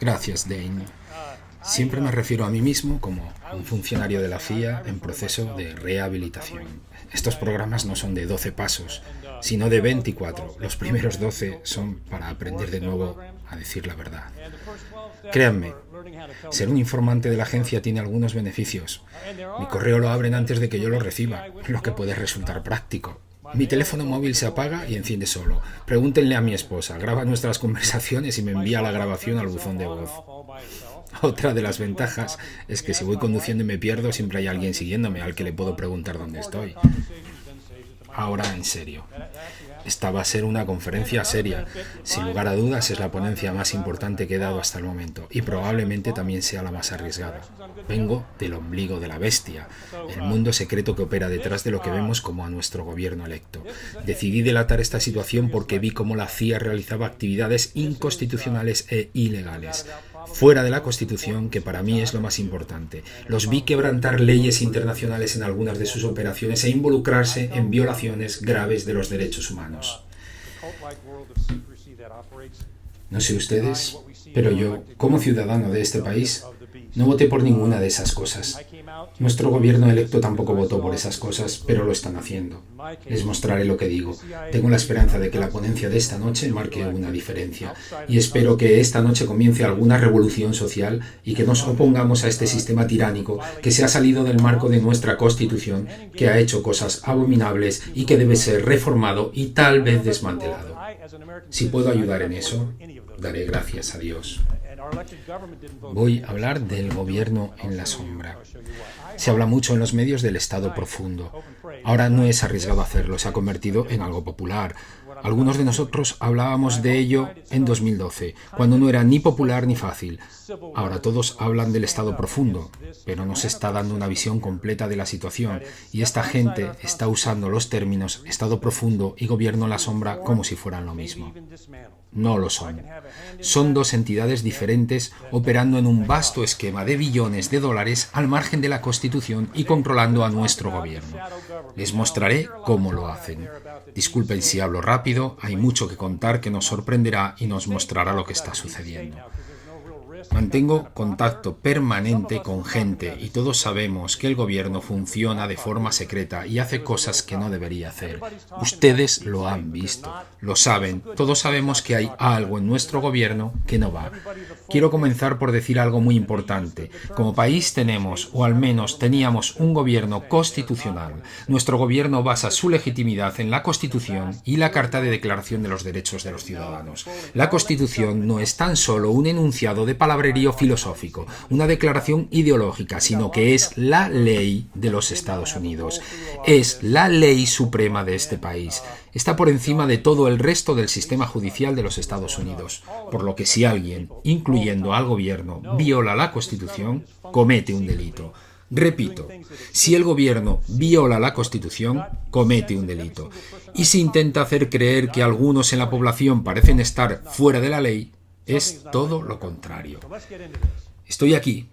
Gracias, Dane. Siempre me refiero a mí mismo como a un funcionario de la CIA en proceso de rehabilitación. Estos programas no son de 12 pasos, sino de 24. Los primeros 12 son para aprender de nuevo a decir la verdad. Créanme, ser un informante de la agencia tiene algunos beneficios. Mi correo lo abren antes de que yo lo reciba, lo que puede resultar práctico. Mi teléfono móvil se apaga y enciende solo. Pregúntenle a mi esposa, graba nuestras conversaciones y me envía la grabación al buzón de voz. Otra de las ventajas es que si voy conduciendo y me pierdo, siempre hay alguien siguiéndome al que le puedo preguntar dónde estoy. Ahora, en serio. Esta va a ser una conferencia seria. Sin lugar a dudas, es la ponencia más importante que he dado hasta el momento y probablemente también sea la más arriesgada. Vengo del ombligo de la bestia, el mundo secreto que opera detrás de lo que vemos como a nuestro gobierno electo. Decidí delatar esta situación porque vi cómo la CIA realizaba actividades inconstitucionales e ilegales, fuera de la Constitución, que para mí es lo más importante. Los vi quebrantar leyes internacionales en algunas de sus operaciones e involucrarse en violaciones graves de los derechos humanos. No sé ustedes, pero yo, como ciudadano de este país, no voté por ninguna de esas cosas. Nuestro gobierno electo tampoco votó por esas cosas, pero lo están haciendo. Les mostraré lo que digo. Tengo la esperanza de que la ponencia de esta noche marque una diferencia. Y espero que esta noche comience alguna revolución social y que nos opongamos a este sistema tiránico que se ha salido del marco de nuestra Constitución, que ha hecho cosas abominables y que debe ser reformado y tal vez desmantelado. Si puedo ayudar en eso, daré gracias a Dios. Voy a hablar del gobierno en la sombra. Se habla mucho en los medios del Estado profundo. Ahora no es arriesgado hacerlo, se ha convertido en algo popular. Algunos de nosotros hablábamos de ello en 2012, cuando no era ni popular ni fácil. Ahora todos hablan del Estado profundo, pero no se está dando una visión completa de la situación, y esta gente está usando los términos Estado profundo y gobierno en la sombra como si fueran lo mismo. No lo son. Son dos entidades diferentes operando en un vasto esquema de billones de dólares al margen de la Constitución y controlando a nuestro gobierno. Les mostraré cómo lo hacen. Disculpen si hablo rápido, hay mucho que contar que nos sorprenderá y nos mostrará lo que está sucediendo. Mantengo contacto permanente con gente y todos sabemos que el gobierno funciona de forma secreta y hace cosas que no debería hacer. Ustedes lo han visto, lo saben, todos sabemos que hay algo en nuestro gobierno que no va. Quiero comenzar por decir algo muy importante. Como país tenemos, o al menos teníamos, un gobierno constitucional. Nuestro gobierno basa su legitimidad en la Constitución y la Carta de Declaración de los Derechos de los Ciudadanos. La Constitución no es tan solo un enunciado de palabrerío filosófico, una declaración ideológica, sino que es la ley de los Estados Unidos. Es la ley suprema de este país. Está por encima de todo el resto del sistema judicial de los Estados Unidos. Por lo que si alguien, incluyendo al gobierno, viola la Constitución, comete un delito. Repito, si el gobierno viola la Constitución, comete un delito. Y si intenta hacer creer que algunos en la población parecen estar fuera de la ley, es todo lo contrario. Estoy aquí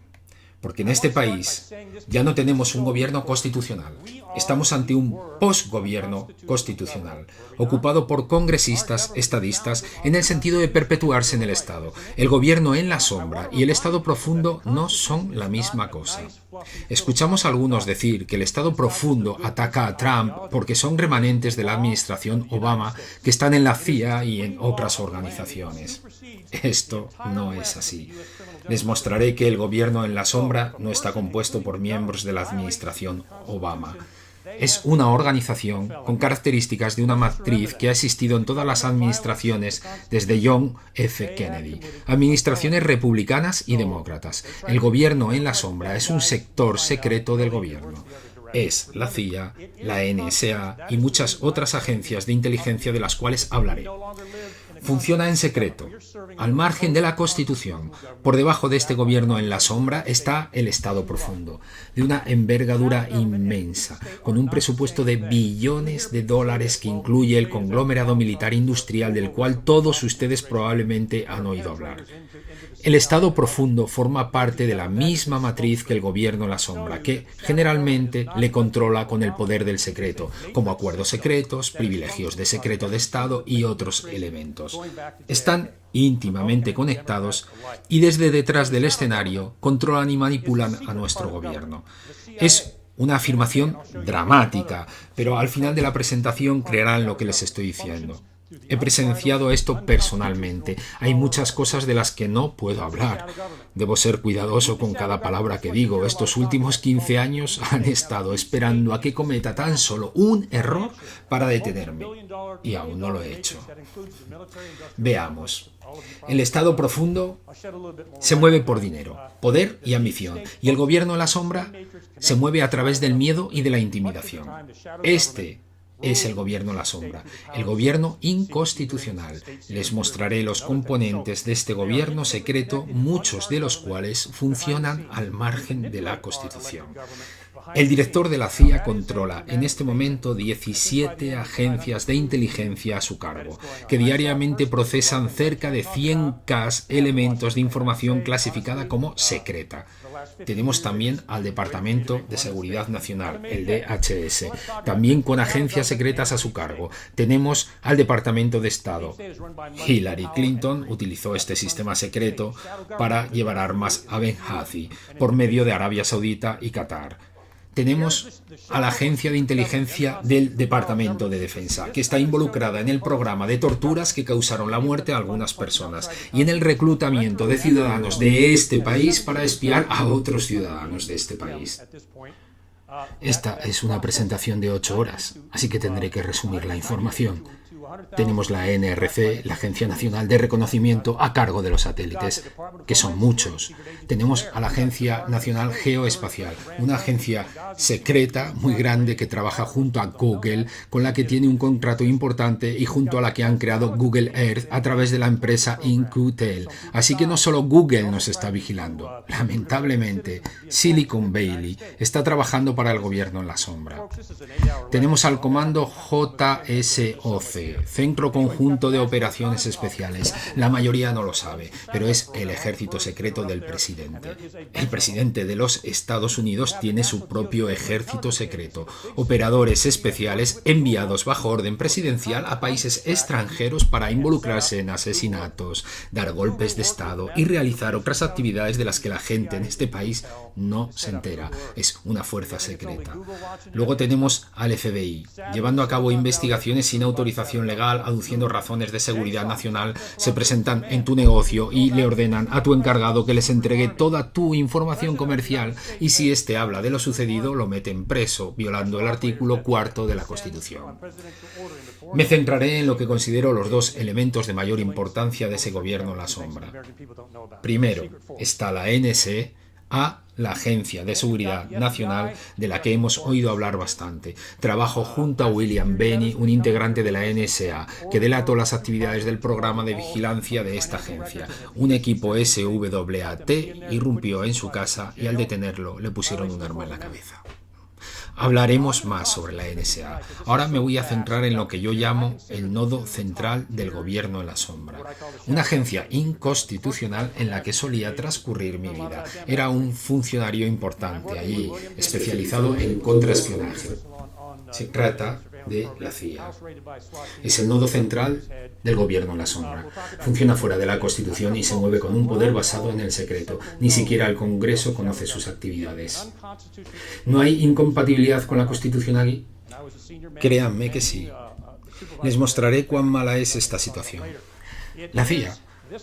porque en este país ya no tenemos un gobierno constitucional. Estamos ante un posgobierno constitucional, ocupado por congresistas estadistas en el sentido de perpetuarse en el Estado. El gobierno en la sombra y el Estado profundo no son la misma cosa. Escuchamos a algunos decir que el Estado profundo ataca a Trump porque son remanentes de la administración Obama que están en la CIA y en otras organizaciones. Esto no es así. Les mostraré que el gobierno en la sombra no está compuesto por miembros de la administración Obama. Es una organización con características de una matriz que ha existido en todas las administraciones desde John F. Kennedy, administraciones republicanas y demócratas. El gobierno en la sombra es un sector secreto del gobierno. Es la CIA, la NSA y muchas otras agencias de inteligencia de las cuales hablaré. Funciona en secreto, al margen de la Constitución. Por debajo de este gobierno en la sombra está el Estado profundo, de una envergadura inmensa, con un presupuesto de billones de dólares que incluye el conglomerado militar industrial del cual todos ustedes probablemente han oído hablar. El Estado profundo forma parte de la misma matriz que el gobierno en la sombra, que generalmente le controla con el poder del secreto, como acuerdos secretos, privilegios de secreto de Estado y otros elementos. estados. Están íntimamente conectados y desde detrás del escenario controlan y manipulan a nuestro gobierno. Es una afirmación dramática, pero al final de la presentación creerán lo que les estoy diciendo. He presenciado esto personalmente. Hay muchas cosas de las que no puedo hablar. Debo ser cuidadoso con cada palabra que digo. Estos últimos 15 años han estado esperando a que cometa tan solo un error para detenerme. Y aún no lo he hecho. Veamos. El Estado profundo se mueve por dinero, poder y ambición. Y el gobierno en la sombra se mueve a través del miedo y de la intimidación. Este es el gobierno en la sombra, el gobierno inconstitucional. Les mostraré los componentes de este gobierno secreto, muchos de los cuales funcionan al margen de la Constitución. El director de la CIA controla en este momento 17 agencias de inteligencia a su cargo, que diariamente procesan cerca de 100.000 elementos de información clasificada como secreta. Tenemos también al Departamento de Seguridad Nacional, el DHS, también con agencias secretas a su cargo. Tenemos al Departamento de Estado. Hillary Clinton utilizó este sistema secreto para llevar armas a Benghazi por medio de Arabia Saudita y Qatar. Tenemos a la Agencia de Inteligencia del Departamento de Defensa, que está involucrada en el programa de torturas que causaron la muerte a algunas personas y en el reclutamiento de ciudadanos de este país para espiar a otros ciudadanos de este país. Esta es una presentación de 8 horas, así que tendré que resumir la información. Tenemos la NRC, la Agencia Nacional de Reconocimiento, a cargo de los satélites, que son muchos. Tenemos a la Agencia Nacional Geoespacial, una agencia secreta muy grande que trabaja junto a Google, con la que tiene un contrato importante y junto a la que han creado Google Earth a través de la empresa In-Q-Tel. Así que no solo Google nos está vigilando. Lamentablemente, Silicon Valley está trabajando para el gobierno en la sombra. Tenemos al comando JSOC, Centro Conjunto de Operaciones Especiales. La mayoría no lo sabe, pero es el ejército secreto del presidente. El presidente de los Estados Unidos tiene su propio ejército secreto, operadores especiales enviados bajo orden presidencial a países extranjeros para involucrarse en asesinatos, dar golpes de Estado y realizar otras actividades de las que la gente en este país no se entera. Es una fuerza secreta. Luego tenemos al FBI, llevando a cabo investigaciones sin autorización legal, aduciendo razones de seguridad nacional. Se presentan en tu negocio y le ordenan a tu encargado que les entregue toda tu información comercial, y si éste habla de lo sucedido, lo meten preso, violando el artículo 4 de la Constitución. Me centraré en lo que considero los 2 elementos de mayor importancia de ese gobierno en la sombra. Primero está la NSA, la Agencia de Seguridad Nacional, de la que hemos oído hablar bastante. Trabajo junto a William Binney, un integrante de la NSA, que delató las actividades del programa de vigilancia de esta agencia. Un equipo SWAT irrumpió en su casa y al detenerlo le pusieron un arma en la cabeza. Hablaremos más sobre la NSA. Ahora me voy a centrar en lo que yo llamo el nodo central del gobierno en la sombra. Una agencia inconstitucional en la que solía transcurrir mi vida. Era un funcionario importante allí, especializado en contraespionaje. Se trata de la CIA. Es el nodo central del gobierno en la sombra. Funciona fuera de la Constitución y se mueve con un poder basado en el secreto. Ni siquiera el Congreso conoce sus actividades. ¿No hay incompatibilidad con la Constitución aquí? Créanme que sí. Les mostraré cuán mala es esta situación. La CIA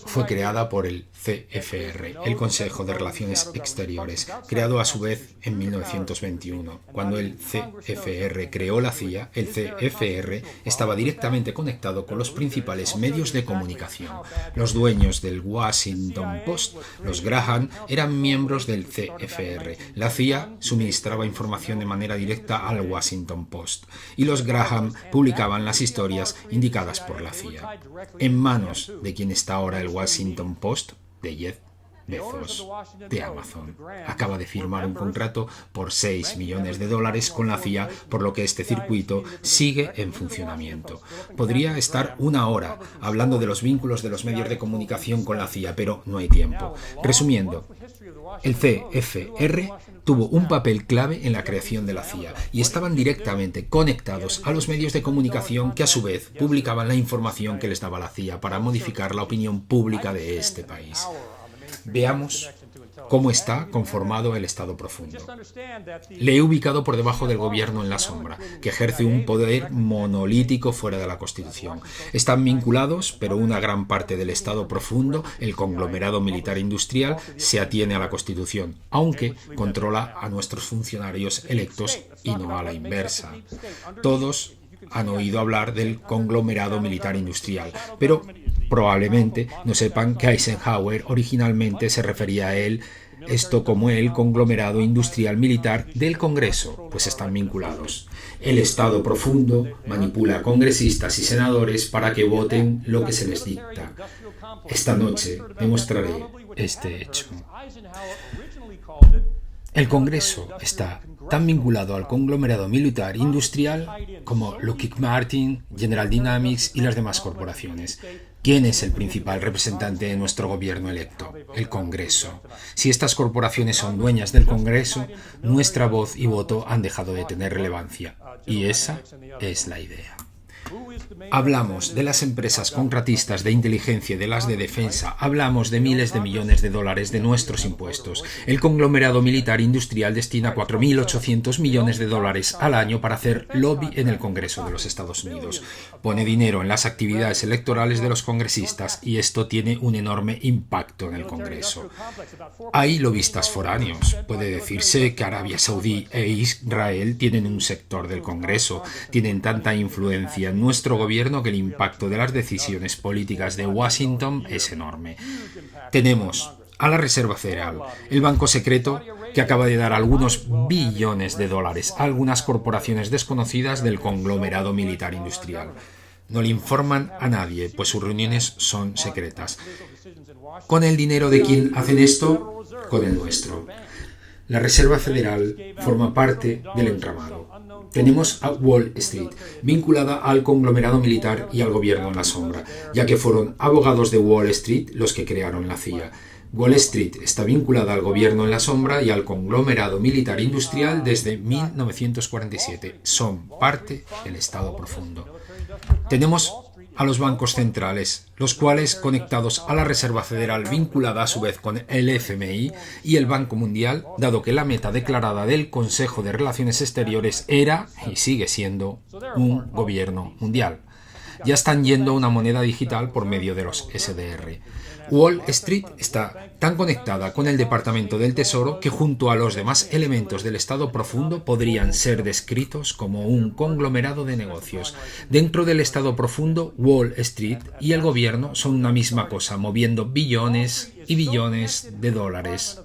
fue creada por el CFR, el Consejo de Relaciones Exteriores, creado a su vez en 1921. Cuando el CFR creó la CIA, el CFR estaba directamente conectado con los principales medios de comunicación. Los dueños del Washington Post, los Graham, eran miembros del CFR. La CIA suministraba información de manera directa al Washington Post y los Graham publicaban las historias indicadas por la CIA. En manos de quien está ahora el Washington Post, de Jeff Bezos, de Amazon. Acaba de firmar un contrato por $6 millones con la CIA, por lo que este circuito sigue en funcionamiento. Podría estar una hora hablando de los vínculos de los medios de comunicación con la CIA, pero no hay tiempo. Resumiendo, el CFR tuvo un papel clave en la creación de la CIA y estaban directamente conectados a los medios de comunicación que a su vez publicaban la información que les daba la CIA para modificar la opinión pública de este país. Veamos cómo está conformado el Estado profundo. Le he ubicado por debajo del gobierno en la sombra, que ejerce un poder monolítico fuera de la Constitución. Están vinculados, pero una gran parte del Estado profundo, el conglomerado militar industrial, se atiene a la Constitución, aunque controla a nuestros funcionarios electos y no a la inversa. Todos han oído hablar del conglomerado militar industrial, pero probablemente no sepan que Eisenhower originalmente se refería a esto como el conglomerado industrial militar del Congreso, pues están vinculados. El Estado profundo manipula a congresistas y senadores para que voten lo que se les dicta. Esta noche demostraré este hecho. El Congreso está tan vinculado al conglomerado militar industrial como Lockheed Martin, General Dynamics y las demás corporaciones. ¿Quién es el principal representante de nuestro gobierno electo? El Congreso. Si estas corporaciones son dueñas del Congreso, nuestra voz y voto han dejado de tener relevancia. Y esa es la idea. Hablamos de las empresas contratistas de inteligencia y de las de defensa. Hablamos de miles de millones de dólares de nuestros impuestos. El conglomerado militar industrial destina 4.800 millones de dólares al año para hacer lobby en el Congreso de los Estados Unidos. Pone dinero en las actividades electorales de los congresistas y esto tiene un enorme impacto en el Congreso. Hay lobistas foráneos. Puede decirse que Arabia Saudí e Israel tienen un sector del Congreso, tienen tanta influencia en nuestro gobierno que el impacto de las decisiones políticas de Washington es enorme. Tenemos a la Reserva Federal, el banco secreto que acaba de dar algunos billones de dólares a algunas corporaciones desconocidas del conglomerado militar industrial. No le informan a nadie, pues sus reuniones son secretas. ¿Con el dinero de quién hacen esto? Con el nuestro. La Reserva Federal forma parte del entramado. Tenemos a Wall Street, vinculada al conglomerado militar y al gobierno en la sombra, ya que fueron abogados de Wall Street los que crearon la CIA. Wall Street está vinculada al gobierno en la sombra y al conglomerado militar industrial desde 1947. Son parte del Estado profundo. Tenemos a los bancos centrales, los cuales, conectados a la Reserva Federal vinculada a su vez con el FMI y el Banco Mundial, dado que la meta declarada del Consejo de Relaciones Exteriores era, y sigue siendo, un gobierno mundial. Ya están yendo a una moneda digital por medio de los SDR. Wall Street está tan conectada con el Departamento del Tesoro que junto a los demás elementos del Estado profundo podrían ser descritos como un conglomerado de negocios. Dentro del Estado profundo, Wall Street y el gobierno son una misma cosa, moviendo billones y billones de dólares.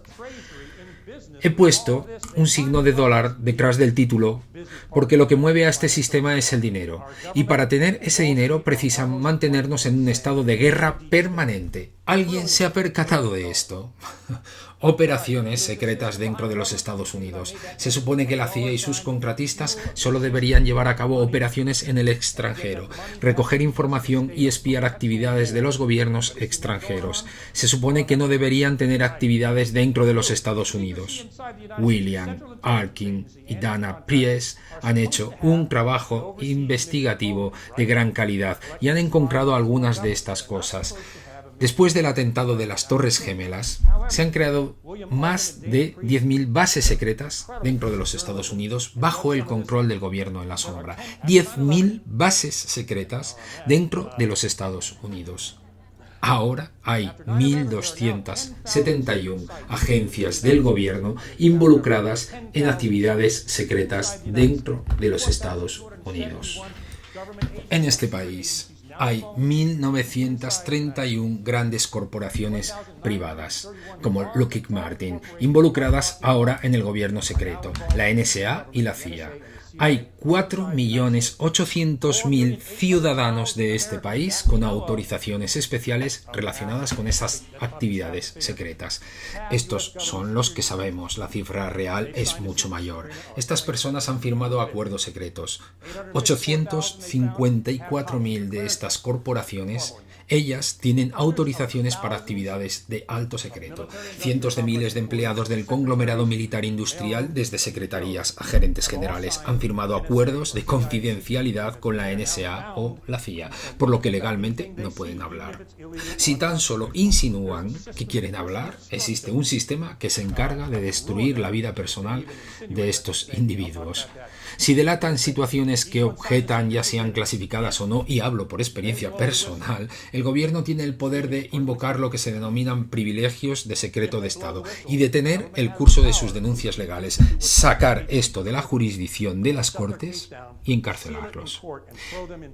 He puesto un signo de dólar detrás del título porque lo que mueve a este sistema es el dinero, y para tener ese dinero precisan mantenernos en un estado de guerra permanente. ¿Alguien se ha percatado de esto? Operaciones secretas dentro de los Estados Unidos. Se supone que la CIA y sus contratistas solo deberían llevar a cabo operaciones en el extranjero, recoger información y espiar actividades de los gobiernos extranjeros. Se supone que no deberían tener actividades dentro de los Estados Unidos. William Arkin y Dana Priest han hecho un trabajo investigativo de gran calidad y han encontrado algunas de estas cosas. Después del atentado de las Torres Gemelas, se han creado más de 10.000 bases secretas dentro de los Estados Unidos bajo el control del gobierno en la sombra. 10.000 bases secretas dentro de los Estados Unidos. Ahora hay 1.271 agencias del gobierno involucradas en actividades secretas dentro de los Estados Unidos. En este país hay 1.931 grandes corporaciones privadas, como Lockheed Martin, involucradas ahora en el gobierno secreto, la NSA y la CIA. Hay 4.800.000 ciudadanos de este país con autorizaciones especiales relacionadas con esas actividades secretas. Estos son los que sabemos, la cifra real es mucho mayor. Estas personas han firmado acuerdos secretos. 854.000 de estas corporaciones, ellas tienen autorizaciones para actividades de alto secreto. Cientos de miles de empleados del conglomerado militar industrial, desde secretarías a gerentes generales, han firmado acuerdos de confidencialidad con la NSA o la CIA, por lo que legalmente no pueden hablar. Si tan solo insinúan que quieren hablar, existe un sistema que se encarga de destruir la vida personal de estos individuos. Si delatan situaciones que objetan, ya sean clasificadas o no, y hablo por experiencia personal, el gobierno tiene el poder de invocar lo que se denominan privilegios de secreto de Estado y detener el curso de sus denuncias legales, sacar esto de la jurisdicción de las Cortes y encarcelarlos.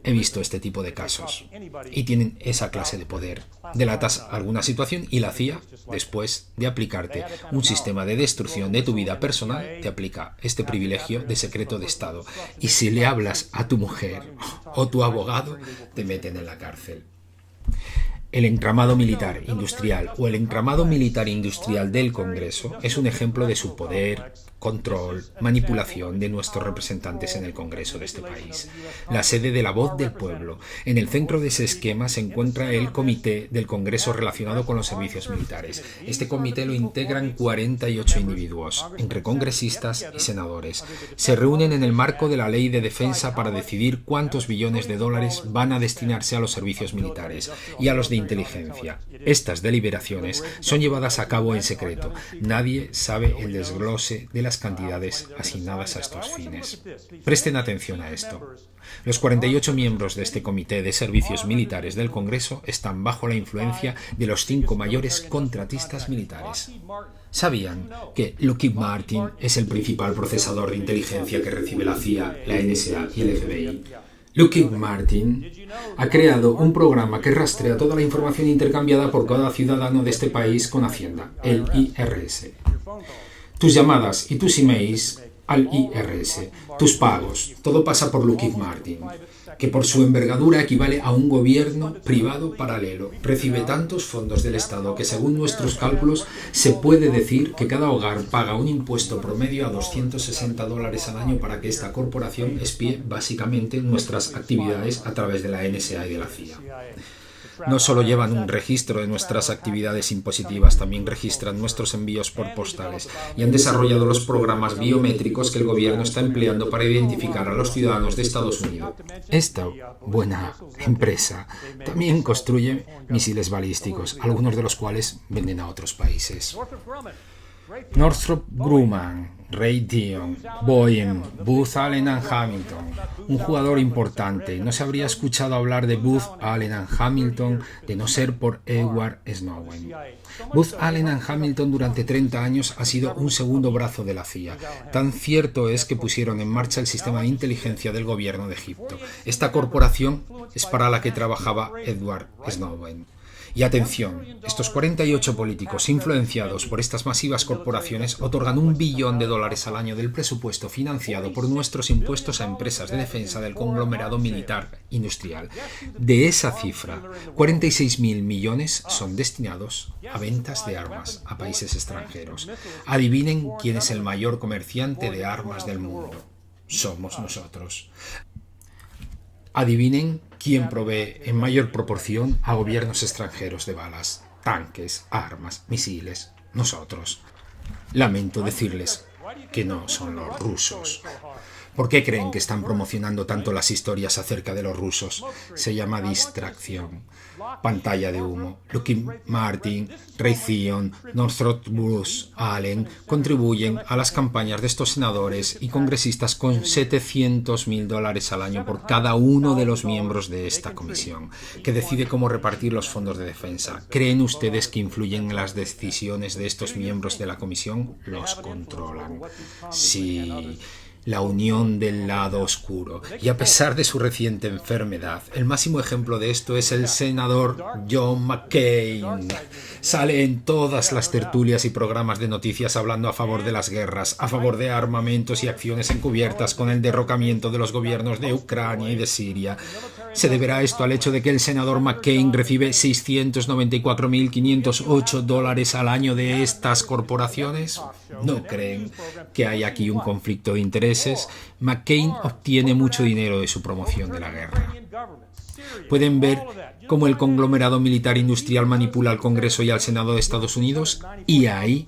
He visto este tipo de casos y tienen esa clase de poder. Delatas alguna situación y la CIA, después de aplicarte un sistema de destrucción de tu vida personal, te aplica este privilegio de secreto de Estado. Y si le hablas a tu mujer o tu abogado, te meten en la cárcel. El entramado militar industrial o el entramado militar industrial del Congreso es un ejemplo de su poder, control, manipulación de nuestros representantes en el Congreso de este país. La sede de la voz del pueblo. En el centro de ese esquema se encuentra el Comité del Congreso relacionado con los servicios militares. Este comité lo integran 48 individuos, entre congresistas y senadores. Se reúnen en el marco de la Ley de Defensa para decidir cuántos billones de dólares van a destinarse a los servicios militares y a los de inteligencia. Estas deliberaciones son llevadas a cabo en secreto. Nadie sabe el desglose de las cantidades asignadas a estos fines. Presten atención a esto. Los 48 miembros de este Comité de Servicios Militares del Congreso están bajo la influencia de los 5 mayores contratistas militares. ¿Sabían que Lockheed Martin es el principal procesador de inteligencia que recibe la CIA, la NSA y el FBI? Lockheed Martin ha creado un programa que rastrea toda la información intercambiada por cada ciudadano de este país con Hacienda, el IRS. Tus llamadas y tus emails al IRS, tus pagos, todo pasa por Lockheed Martin, que por su envergadura equivale a un gobierno privado paralelo. Recibe tantos fondos del Estado que, según nuestros cálculos, se puede decir que cada hogar paga un impuesto promedio a $260 al año para que esta corporación espíe básicamente nuestras actividades a través de la NSA y de la CIA. No solo llevan un registro de nuestras actividades impositivas, también registran nuestros envíos por postales y han desarrollado los programas biométricos que el gobierno está empleando para identificar a los ciudadanos de Estados Unidos. Esta buena empresa también construye misiles balísticos, algunos de los cuales venden a otros países. Northrop Grumman, Raytheon, Boeing, Booz Allen Hamilton, un jugador importante. No se habría escuchado hablar de Booz Allen Hamilton de no ser por Edward Snowden. Booz Allen Hamilton durante 30 años ha sido un segundo brazo de la CIA. Tan cierto es que pusieron en marcha el sistema de inteligencia del gobierno de Egipto. Esta corporación es para la que trabajaba Edward Snowden. Y atención, estos 48 políticos influenciados por estas masivas corporaciones otorgan $1 billón al año del presupuesto financiado por nuestros impuestos a empresas de defensa del conglomerado militar industrial. De esa cifra, 46.000 millones son destinados a ventas de armas a países extranjeros. Adivinen quién es el mayor comerciante de armas del mundo. Somos nosotros. Adivinen quién provee en mayor proporción a gobiernos extranjeros de balas, tanques, armas, misiles. Nosotros. Lamento decirles que no son los rusos. ¿Por qué creen que están promocionando tanto las historias acerca de los rusos? Se llama distracción. Pantalla de humo. Lockheed Martin, Raytheon, Northrop Booz Allen contribuyen a las campañas de estos senadores y congresistas con $700.000 al año por cada uno de los miembros de esta comisión, que decide cómo repartir los fondos de defensa. ¿Creen ustedes que influyen en las decisiones de estos miembros de la comisión? Los controlan. Sí. la unión del lado oscuro. Y a pesar de su reciente enfermedad, el máximo ejemplo de esto es el senador John McCain. Sale en todas las tertulias y programas de noticias hablando a favor de las guerras, a favor de armamentos y acciones encubiertas con el derrocamiento de los gobiernos de Ucrania y de Siria. ¿Se deberá esto al hecho de que el senador McCain recibe $694.508 al año de estas corporaciones? ¿No creen que hay aquí un conflicto de intereses? McCain obtiene mucho dinero de su promoción de la guerra. Pueden ver cómo el conglomerado militar industrial manipula al Congreso y al Senado de Estados Unidos, y hay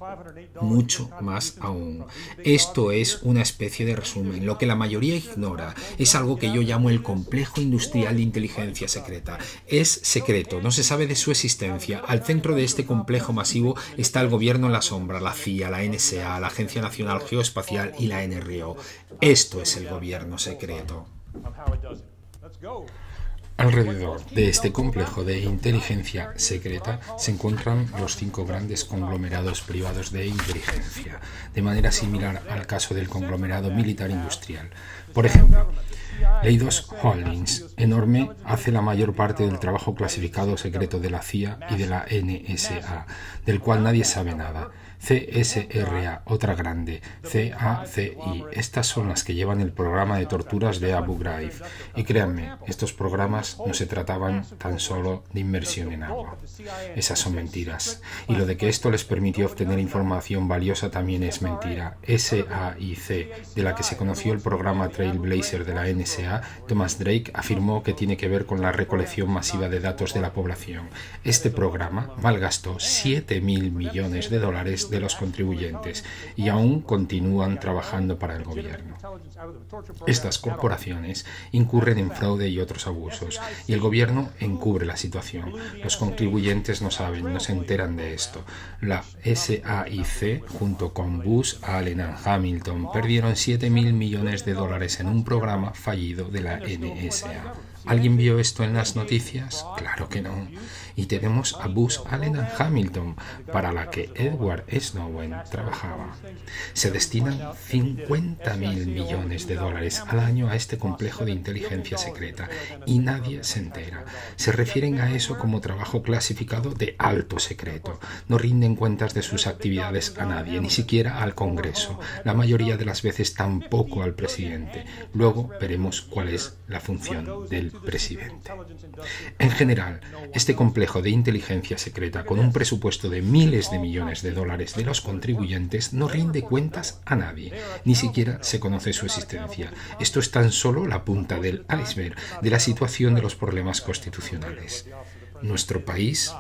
mucho más aún. Esto es una especie de resumen. Lo que la mayoría ignora es algo que yo llamo el complejo industrial de inteligencia secreta. Es secreto, no se sabe de su existencia. Al centro de este complejo masivo está el gobierno en la sombra, la CIA, la NSA, la Agencia Nacional Geoespacial y la NRO. Esto es el gobierno secreto. Alrededor de este complejo de inteligencia secreta se encuentran los 5 grandes conglomerados privados de inteligencia, de manera similar al caso del conglomerado militar industrial. Por ejemplo, Leidos Holdings, enorme, hace la mayor parte del trabajo clasificado secreto de la CIA y de la NSA, del cual nadie sabe nada. CSRA, otra grande, CACI, estas son las que llevan el programa de torturas de Abu Ghraib. Y créanme, estos programas no se trataban tan solo de inmersión en agua. Esas son mentiras. Y lo de que esto les permitió obtener información valiosa también es mentira. SAIC, de la que se conoció el programa Trailblazer de la NSA, Thomas Drake afirmó que tiene que ver con la recolección masiva de datos de la población. Este programa malgastó $7.000 millones de los contribuyentes y aún continúan trabajando para el gobierno. Estas corporaciones incurren en fraude y otros abusos, y el gobierno encubre la situación. Los contribuyentes no saben, no se enteran de esto. La SAIC, junto con Booz Allen y Hamilton, perdieron $7.000 millones en un programa fallido de la NSA. ¿Alguien vio esto en las noticias? Claro que no. Y tenemos a Booz Allen y Hamilton, para la que Edward Snowden trabajaba. Se destinan $50.000 millones al año a este complejo de inteligencia secreta y nadie se entera. Se refieren a eso como trabajo clasificado de alto secreto. No rinden cuentas de sus actividades a nadie, ni siquiera al Congreso. La mayoría de las veces tampoco al presidente. Luego veremos cuál es la función del presidente. En general, este complejo de inteligencia secreta, con un presupuesto de miles de millones de dólares de los contribuyentes, no rinde cuentas a nadie, ni siquiera se conoce su existencia. Esto es tan solo la punta del iceberg de la situación de los problemas constitucionales. Nuestro país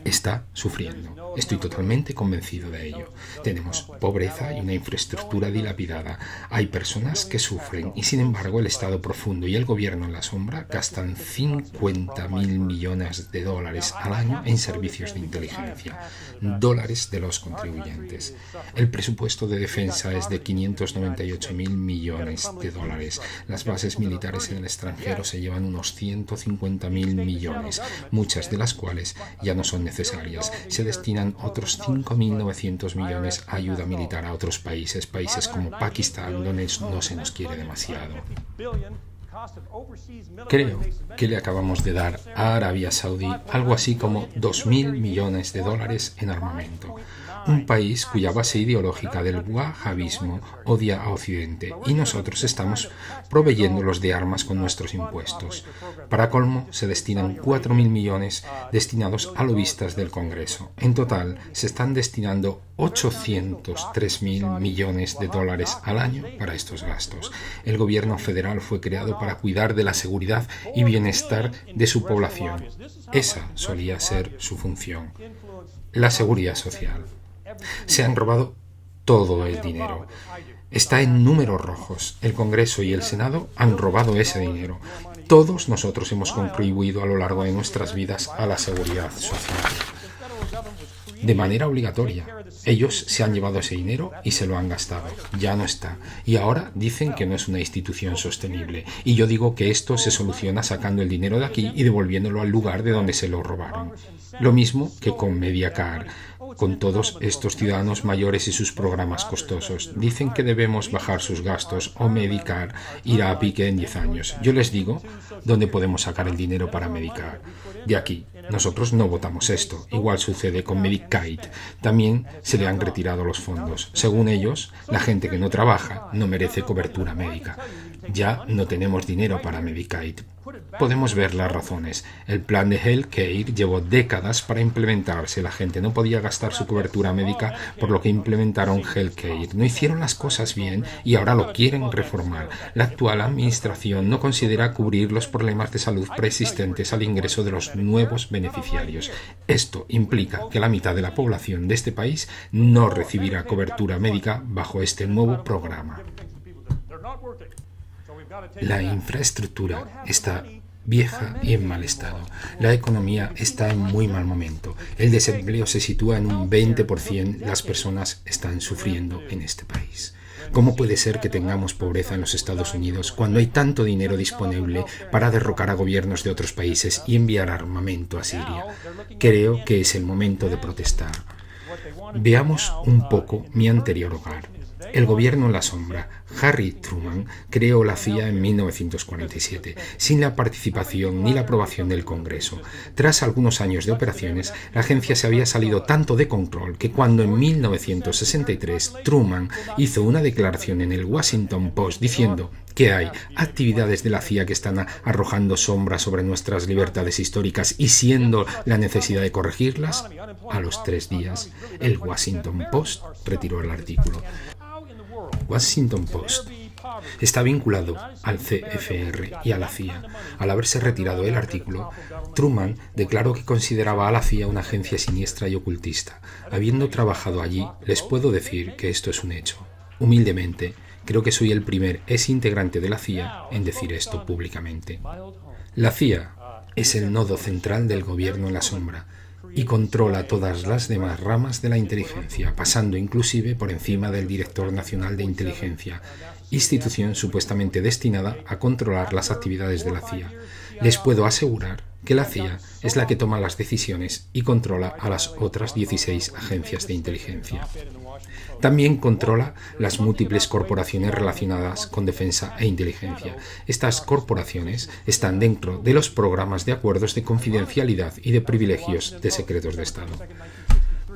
está sufriendo. Estoy totalmente convencido de ello. Tenemos pobreza y una infraestructura dilapidada. Hay personas que sufren y, sin embargo, el Estado profundo y el gobierno en la sombra gastan $50.000 millones al año en servicios de inteligencia. Dólares de los contribuyentes. El presupuesto de defensa es de $598.000 millones. Las bases militares en el extranjero se llevan unos $150.000 millones, muchas de las cuales ya no son necesarias. Se destinan otros 5.900 millones a ayuda militar a otros países como Pakistán, donde no se nos quiere demasiado. Creo que le acabamos de dar a Arabia Saudí algo así como $2.000 millones en armamento. Un país cuya base ideológica del wahabismo odia a Occidente, y nosotros estamos proveyéndolos de armas con nuestros impuestos. Para colmo, se destinan $4.000 millones destinados a lobistas del Congreso. En total, se están destinando $803.000 millones al año para estos gastos. El gobierno federal fue creado para cuidar de la seguridad y bienestar de su población. Esa solía ser su función. La seguridad social. Se han robado todo el dinero. Está en números rojos. El Congreso y el Senado han robado ese dinero. Todos nosotros hemos contribuido a lo largo de nuestras vidas a la seguridad social. De manera obligatoria. Ellos se han llevado ese dinero y se lo han gastado. Ya no está. Y ahora dicen que no es una institución sostenible. Y yo digo que esto se soluciona sacando el dinero de aquí y devolviéndolo al lugar de donde se lo robaron. Lo mismo que con Mediacare. con todos estos ciudadanos mayores y sus programas costosos? Dicen que debemos bajar sus gastos o Medicare irá a pique en 10 años. Yo les digo, ¿dónde podemos sacar el dinero para Medicare? De aquí. Nosotros no votamos esto. Igual sucede con Medicaid. También se le han retirado los fondos. Según ellos, la gente que no trabaja no merece cobertura médica. Ya no tenemos dinero para Medicaid. Podemos ver las razones. El plan de Healthcare llevó décadas para implementarse. La gente no podía gastar su cobertura médica, por lo que implementaron Healthcare. No hicieron las cosas bien y ahora lo quieren reformar. La actual administración no considera cubrir los problemas de salud preexistentes al ingreso de los nuevos beneficiarios. Esto implica que la mitad de la población de este país no recibirá cobertura médica bajo este nuevo programa. La infraestructura está vieja y en mal estado. La economía está en muy mal momento. El desempleo se sitúa en un 20%. Las personas están sufriendo en este país. ¿Cómo puede ser que tengamos pobreza en los Estados Unidos cuando hay tanto dinero disponible para derrocar a gobiernos de otros países y enviar armamento a Siria? Creo que es el momento de protestar. Veamos un poco mi anterior hogar. El gobierno en la sombra. Harry Truman creó la CIA en 1947, sin la participación ni la aprobación del Congreso. Tras algunos años de operaciones, la agencia se había salido tanto de control que cuando en 1963 Truman hizo una declaración en el Washington Post diciendo que hay actividades de la CIA que están arrojando sombras sobre nuestras libertades históricas y siendo la necesidad de corregirlas, a los 3 días, el Washington Post retiró el artículo. Washington Post está vinculado al CFR y a la CIA. Al haberse retirado el artículo, Truman declaró que consideraba a la CIA una agencia siniestra y ocultista. Habiendo trabajado allí, les puedo decir que esto es un hecho. Humildemente, creo que soy el primer exintegrante de la CIA en decir esto públicamente. La CIA es el nodo central del gobierno en la sombra y controla todas las demás ramas de la inteligencia, pasando inclusive por encima del Director Nacional de Inteligencia, institución supuestamente destinada a controlar las actividades de la CIA. Les puedo asegurar que la CIA es la que toma las decisiones y controla a las otras 16 agencias de inteligencia. También controla las múltiples corporaciones relacionadas con defensa e inteligencia. Estas corporaciones están dentro de los programas de acuerdos de confidencialidad y de privilegios de secretos de Estado.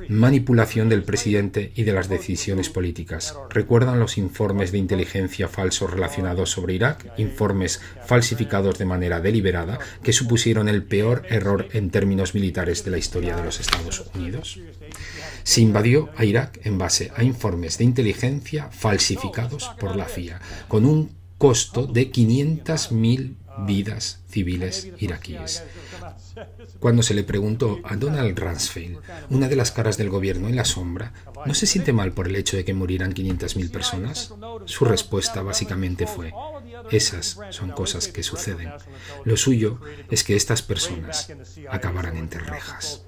Manipulación del presidente y de las decisiones políticas. ¿Recuerdan los informes de inteligencia falsos relacionados sobre Irak? Informes falsificados de manera deliberada que supusieron el peor error en términos militares de la historia de los Estados Unidos. Se invadió a Irak en base a informes de inteligencia falsificados por la CIA, con un costo de 500.000 vidas civiles iraquíes. Cuando se le preguntó a Donald Rumsfeld, una de las caras del gobierno en la sombra, ¿no se siente mal por el hecho de que murieran 500.000 personas? Su respuesta básicamente fue, esas son cosas que suceden. Lo suyo es que estas personas acabarán entre rejas.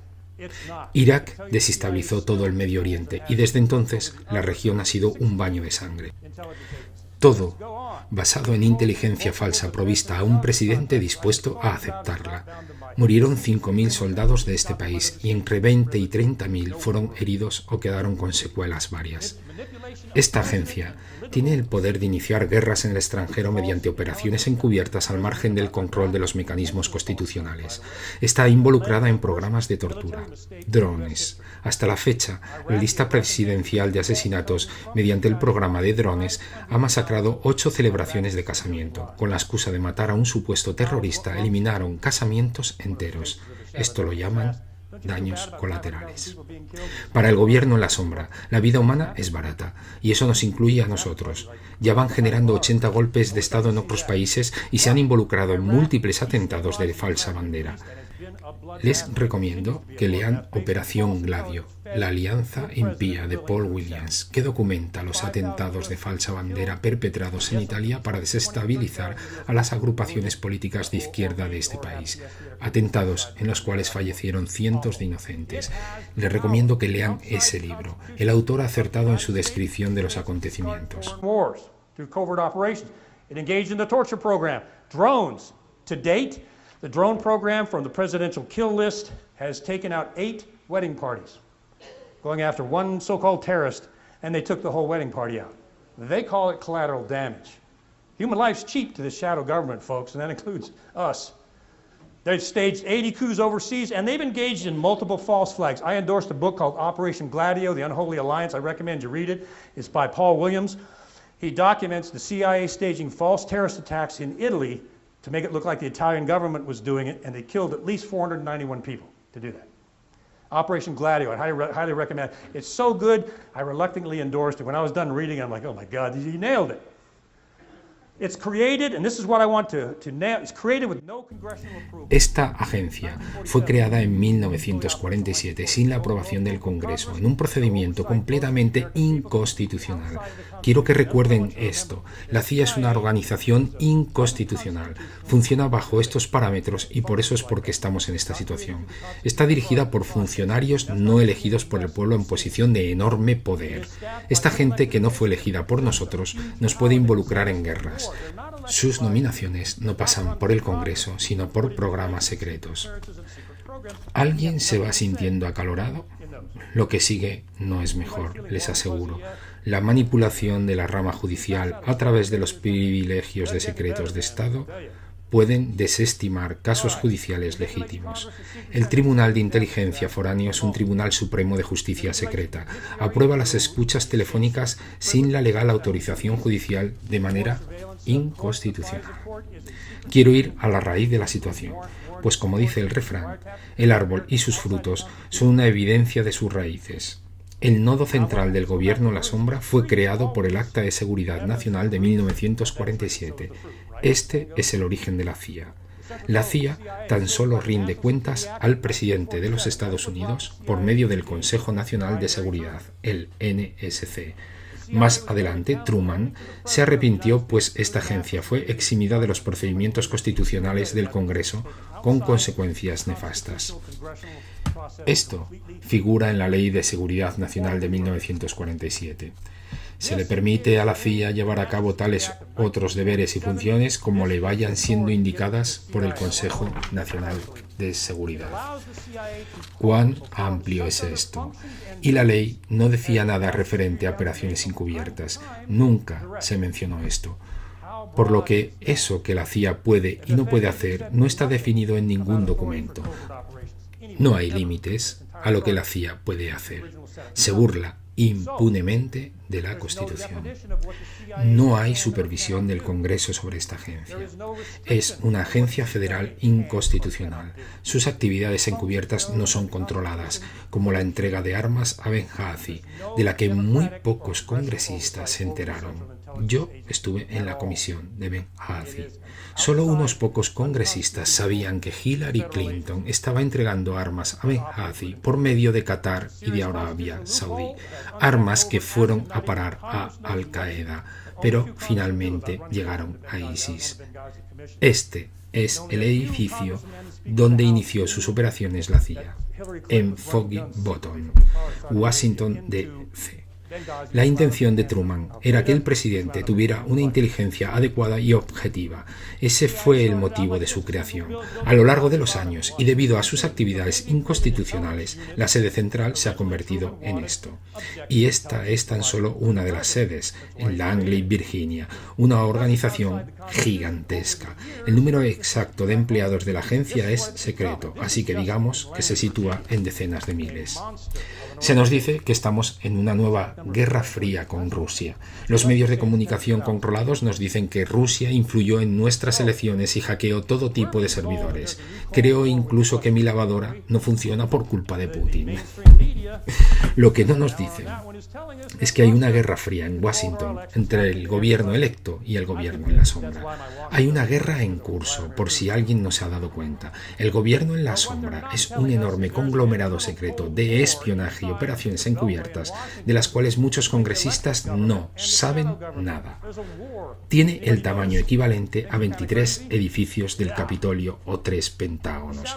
Irak desestabilizó todo el Medio Oriente y desde entonces la región ha sido un baño de sangre. Todo basado en inteligencia falsa provista a un presidente dispuesto a aceptarla. Murieron 5.000 soldados de este país y entre 20 y 30.000 fueron heridos o quedaron con secuelas varias. Esta agencia tiene el poder de iniciar guerras en el extranjero mediante operaciones encubiertas al margen del control de los mecanismos constitucionales. Está involucrada en programas de tortura, drones. Hasta la fecha, la lista presidencial de asesinatos mediante el programa de drones ha masacrado 8 celebraciones de casamiento. Con la excusa de matar a un supuesto terrorista, eliminaron casamientos enteros. Esto lo llaman daños colaterales. Para el gobierno en la sombra, la vida humana es barata, y eso nos incluye a nosotros. Ya van generando 80 golpes de Estado en otros países y se han involucrado en múltiples atentados de falsa bandera. Les recomiendo que lean Operación Gladio, la alianza impía de Paul Williams, que documenta los atentados de falsa bandera perpetrados en Italia para desestabilizar a las agrupaciones políticas de izquierda de este país. Atentados en los cuales fallecieron cientos de inocentes. Les recomiendo que lean ese libro. El autor ha acertado en su descripción de los acontecimientos. The drone program from the presidential kill list has taken out 8 wedding parties. going after one so-called terrorist, and they took the whole wedding party out. They call it collateral damage. Human life's cheap to the shadow government, folks, and that includes us. They've staged 80 coups overseas, and they've engaged in multiple false flags. I endorsed a book called Operation Gladio, The Unholy Alliance. I recommend you read it. It's by Paul Williams. He documents the CIA staging false terrorist attacks in Italy to make it look like the Italian government was doing it, and they killed at least 491 people to do that. Operation Gladio, I highly recommend it. It's so good, I reluctantly endorsed it. When I was done reading it, I'm like, oh my God, he nailed it. It's created, and this is what I want to nail, it's created with no congressional approval. Esta agencia fue creada en 1947 sin la aprobación del Congreso, en un procedimiento completamente inconstitucional. Quiero que recuerden esto. La CIA es una organización inconstitucional. Funciona bajo estos parámetros y por eso es porque estamos en esta situación. Está dirigida por funcionarios no elegidos por el pueblo en posición de enorme poder. Esta gente que no fue elegida por nosotros nos puede involucrar en guerras. Sus nominaciones no pasan por el Congreso, sino por programas secretos. ¿Alguien se va sintiendo acalorado? Lo que sigue no es mejor, les aseguro. La manipulación de la rama judicial a través de los privilegios de secretos de Estado pueden desestimar casos judiciales legítimos. El Tribunal de Inteligencia Foráneo es un tribunal supremo de justicia secreta. Aprueba las escuchas telefónicas sin la legal autorización judicial de manera inconstitucional. Quiero ir a la raíz de la situación, pues como dice el refrán, el árbol y sus frutos son una evidencia de sus raíces. El nodo central del gobierno en la sombra fue creado por el Acta de Seguridad Nacional de 1947. Este es el origen de la CIA. La CIA tan solo rinde cuentas al presidente de los Estados Unidos por medio del Consejo Nacional de Seguridad, el NSC. Más adelante, Truman se arrepintió, pues esta agencia fue eximida de los procedimientos constitucionales del Congreso con consecuencias nefastas. Esto figura en la Ley de Seguridad Nacional de 1947. Se le permite a la CIA llevar a cabo tales otros deberes y funciones como le vayan siendo indicadas por el Consejo Nacional de Seguridad. ¿Cuán amplio es esto? Y la ley no decía nada referente a operaciones encubiertas. Nunca se mencionó esto. Por lo que eso que la CIA puede y no puede hacer no está definido en ningún documento. No hay límites a lo que la CIA puede hacer. Se burla impunemente de la Constitución. No hay supervisión del Congreso sobre esta agencia. Es una agencia federal inconstitucional. Sus actividades encubiertas no son controladas, como la entrega de armas a Benghazi, de la que muy pocos congresistas se enteraron. Yo estuve en la comisión de Benghazi. Solo unos pocos congresistas sabían que Hillary Clinton estaba entregando armas a Benghazi por medio de Qatar y de Arabia Saudí, armas que fueron a parar a Al-Qaeda, pero finalmente llegaron a ISIS. Este es el edificio donde inició sus operaciones la CIA, en Foggy Bottom, Washington, D.C. La intención de Truman era que el presidente tuviera una inteligencia adecuada y objetiva. Ese fue el motivo de su creación. A lo largo de los años, y debido a sus actividades inconstitucionales, la sede central se ha convertido en esto. Y esta es tan solo una de las sedes, en Langley, Virginia, una organización gigantesca. El número exacto de empleados de la agencia es secreto, así que digamos que se sitúa en decenas de miles. Se nos dice que estamos en una nueva guerra fría con Rusia. Los medios de comunicación controlados nos dicen que Rusia influyó en nuestras elecciones y hackeó todo tipo de servidores. Creo incluso que mi lavadora no funciona por culpa de Putin. Lo que no nos dicen es que hay una guerra fría en Washington entre el gobierno electo y el gobierno en la sombra. Hay una guerra en curso, por si alguien no se ha dado cuenta. El gobierno en la sombra es un enorme conglomerado secreto de espionaje y operaciones encubiertas, de las cuales muchos congresistas no saben nada. Tiene el tamaño equivalente a 23 edificios del Capitolio o 3 pentágonos.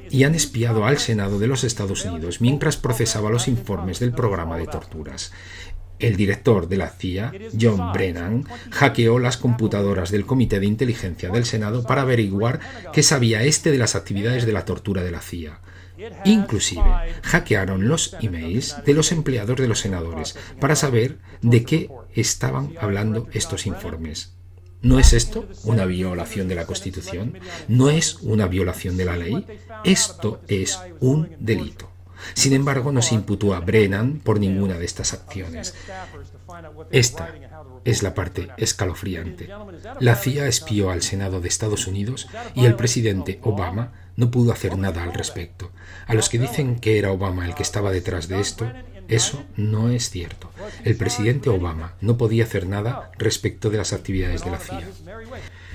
Y han espiado al Senado de los Estados Unidos mientras procesaba los informes del programa de torturas. El director de la CIA, John Brennan, hackeó las computadoras del Comité de Inteligencia del Senado para averiguar qué sabía este de las actividades de la tortura de la CIA. Inclusive, hackearon los emails de los empleados de los senadores para saber de qué estaban hablando estos informes. ¿No es esto una violación de la Constitución? ¿No es una violación de la ley? Esto es un delito. Sin embargo, no se imputó a Brennan por ninguna de estas acciones. Esta es la parte escalofriante. La CIA espió al Senado de Estados Unidos y el presidente Obama no pudo hacer nada al respecto. A los que dicen que era Obama el que estaba detrás de esto, eso no es cierto. El presidente Obama no podía hacer nada respecto de las actividades de la CIA.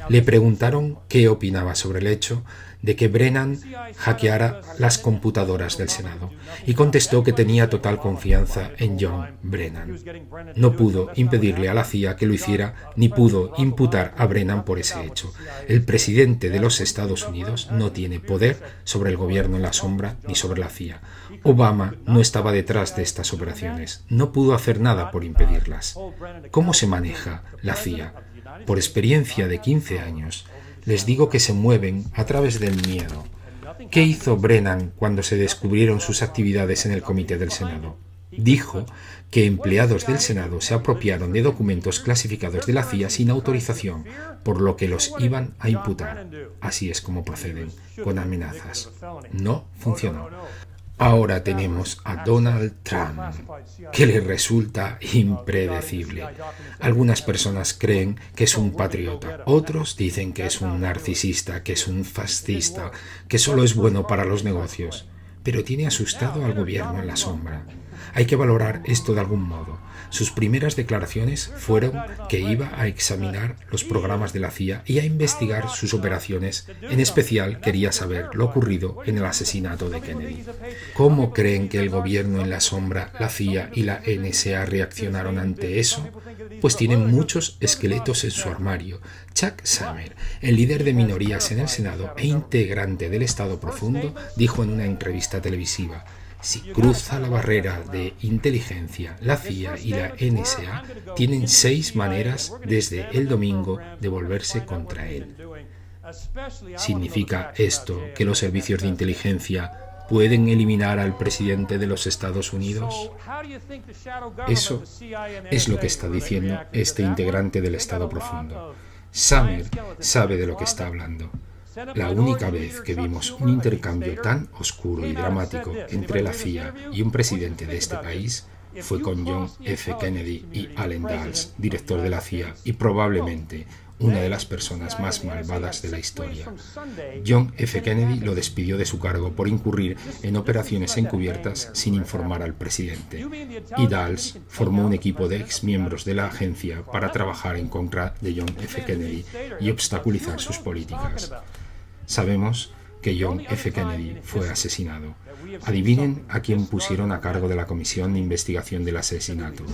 Le preguntaron qué opinaba sobre el hecho de que Brennan hackeara las computadoras del Senado y contestó que tenía total confianza en John Brennan. No pudo impedirle a la CIA que lo hiciera ni pudo imputar a Brennan por ese hecho. El presidente de los Estados Unidos no tiene poder sobre el gobierno en la sombra ni sobre la CIA. Obama no estaba detrás de estas operaciones. No pudo hacer nada por impedirlas. ¿Cómo se maneja la CIA? Por experiencia de 15 años, les digo que se mueven a través del miedo. ¿Qué hizo Brennan cuando se descubrieron sus actividades en el Comité del Senado? Dijo que empleados del Senado se apropiaron de documentos clasificados de la CIA sin autorización, por lo que los iban a imputar. Así es como proceden, con amenazas. No funcionó. Ahora tenemos a Donald Trump, que le resulta impredecible. Algunas personas creen que es un patriota, otros dicen que es un narcisista, que es un fascista, que solo es bueno para los negocios, pero tiene asustado al gobierno en la sombra. Hay que valorar esto de algún modo. Sus primeras declaraciones fueron que iba a examinar los programas de la CIA y a investigar sus operaciones. En especial, quería saber lo ocurrido en el asesinato de Kennedy. ¿Cómo creen que el gobierno en la sombra, la CIA y la NSA reaccionaron ante eso? Pues tienen muchos esqueletos en su armario. Chuck Schumer, el líder de minorías en el Senado e integrante del Estado Profundo, dijo en una entrevista televisiva: si cruza la barrera de inteligencia, la CIA y la NSA tienen 6 maneras desde el domingo de volverse contra él. ¿Significa esto que los servicios de inteligencia pueden eliminar al presidente de los Estados Unidos? Eso es lo que está diciendo este integrante del Estado Profundo. Schumer sabe de lo que está hablando. La única vez que vimos un intercambio tan oscuro y dramático entre la CIA y un presidente de este país fue con John F. Kennedy y Allen Dulles, director de la CIA y probablemente una de las personas más malvadas de la historia. John F. Kennedy lo despidió de su cargo por incurrir en operaciones encubiertas sin informar al presidente. Y Dulles formó un equipo de exmiembros de la agencia para trabajar en contra de John F. Kennedy y obstaculizar sus políticas. Sabemos que John F. Kennedy fue asesinado. Adivinen a quién pusieron a cargo de la comisión de investigación del asesinato: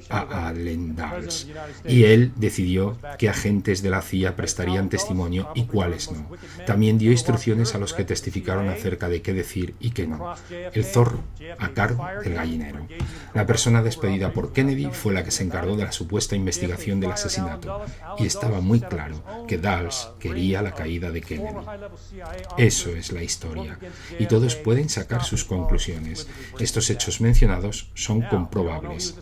a Allen Dulles. Y él decidió qué agentes de la CIA prestarían testimonio y cuáles no. También dio instrucciones a los que testificaron acerca de qué decir y qué no. El zorro a cargo del gallinero. La persona despedida por Kennedy fue la que se encargó de la supuesta investigación del asesinato. Y estaba muy claro que Dulles quería la caída de Kennedy. Eso es la historia. Y todos pueden sacar sus conclusiones. Estos hechos mencionados son comprobables.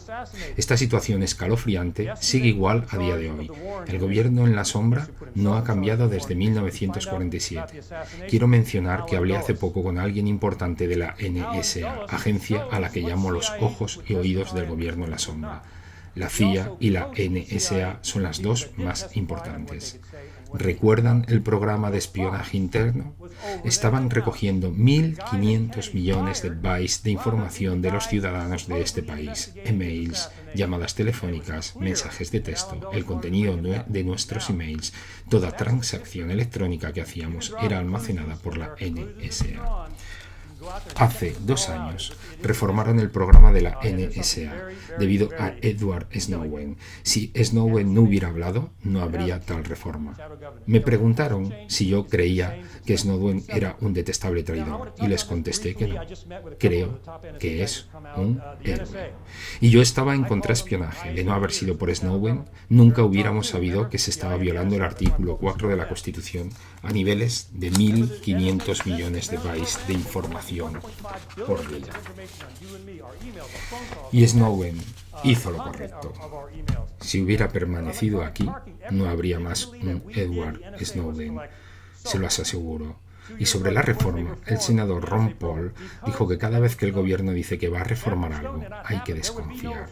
Esta situación escalofriante sigue igual a día de hoy. El gobierno en la sombra no ha cambiado desde 1947. Quiero mencionar que hablé hace poco con alguien importante de la NSA, agencia a la que llamo los ojos y oídos del gobierno en la sombra. La CIA y la NSA son las dos más importantes. ¿Recuerdan el programa de espionaje interno? Estaban recogiendo 1.500 millones de bytes de información de los ciudadanos de este país, emails, llamadas telefónicas, mensajes de texto, el contenido de nuestros emails. Toda transacción electrónica que hacíamos era almacenada por la NSA. Hace 2 años reformaron el programa de la NSA debido a Edward Snowden. Si Snowden no hubiera hablado, no habría tal reforma. Me preguntaron si yo creía que Snowden era un detestable traidor y les contesté que no. Creo que es un héroe. Y yo estaba en contraespionaje. De no haber sido por Snowden, nunca hubiéramos sabido que se estaba violando el artículo 4 de la Constitución a niveles de 1.500 millones de bytes de información. información por día. Y Snowden hizo lo correcto. Si hubiera permanecido aquí, no habría más un Edward Snowden, se los aseguro. Y sobre la reforma, el senador Ron Paul dijo que cada vez que el gobierno dice que va a reformar algo, hay que desconfiar.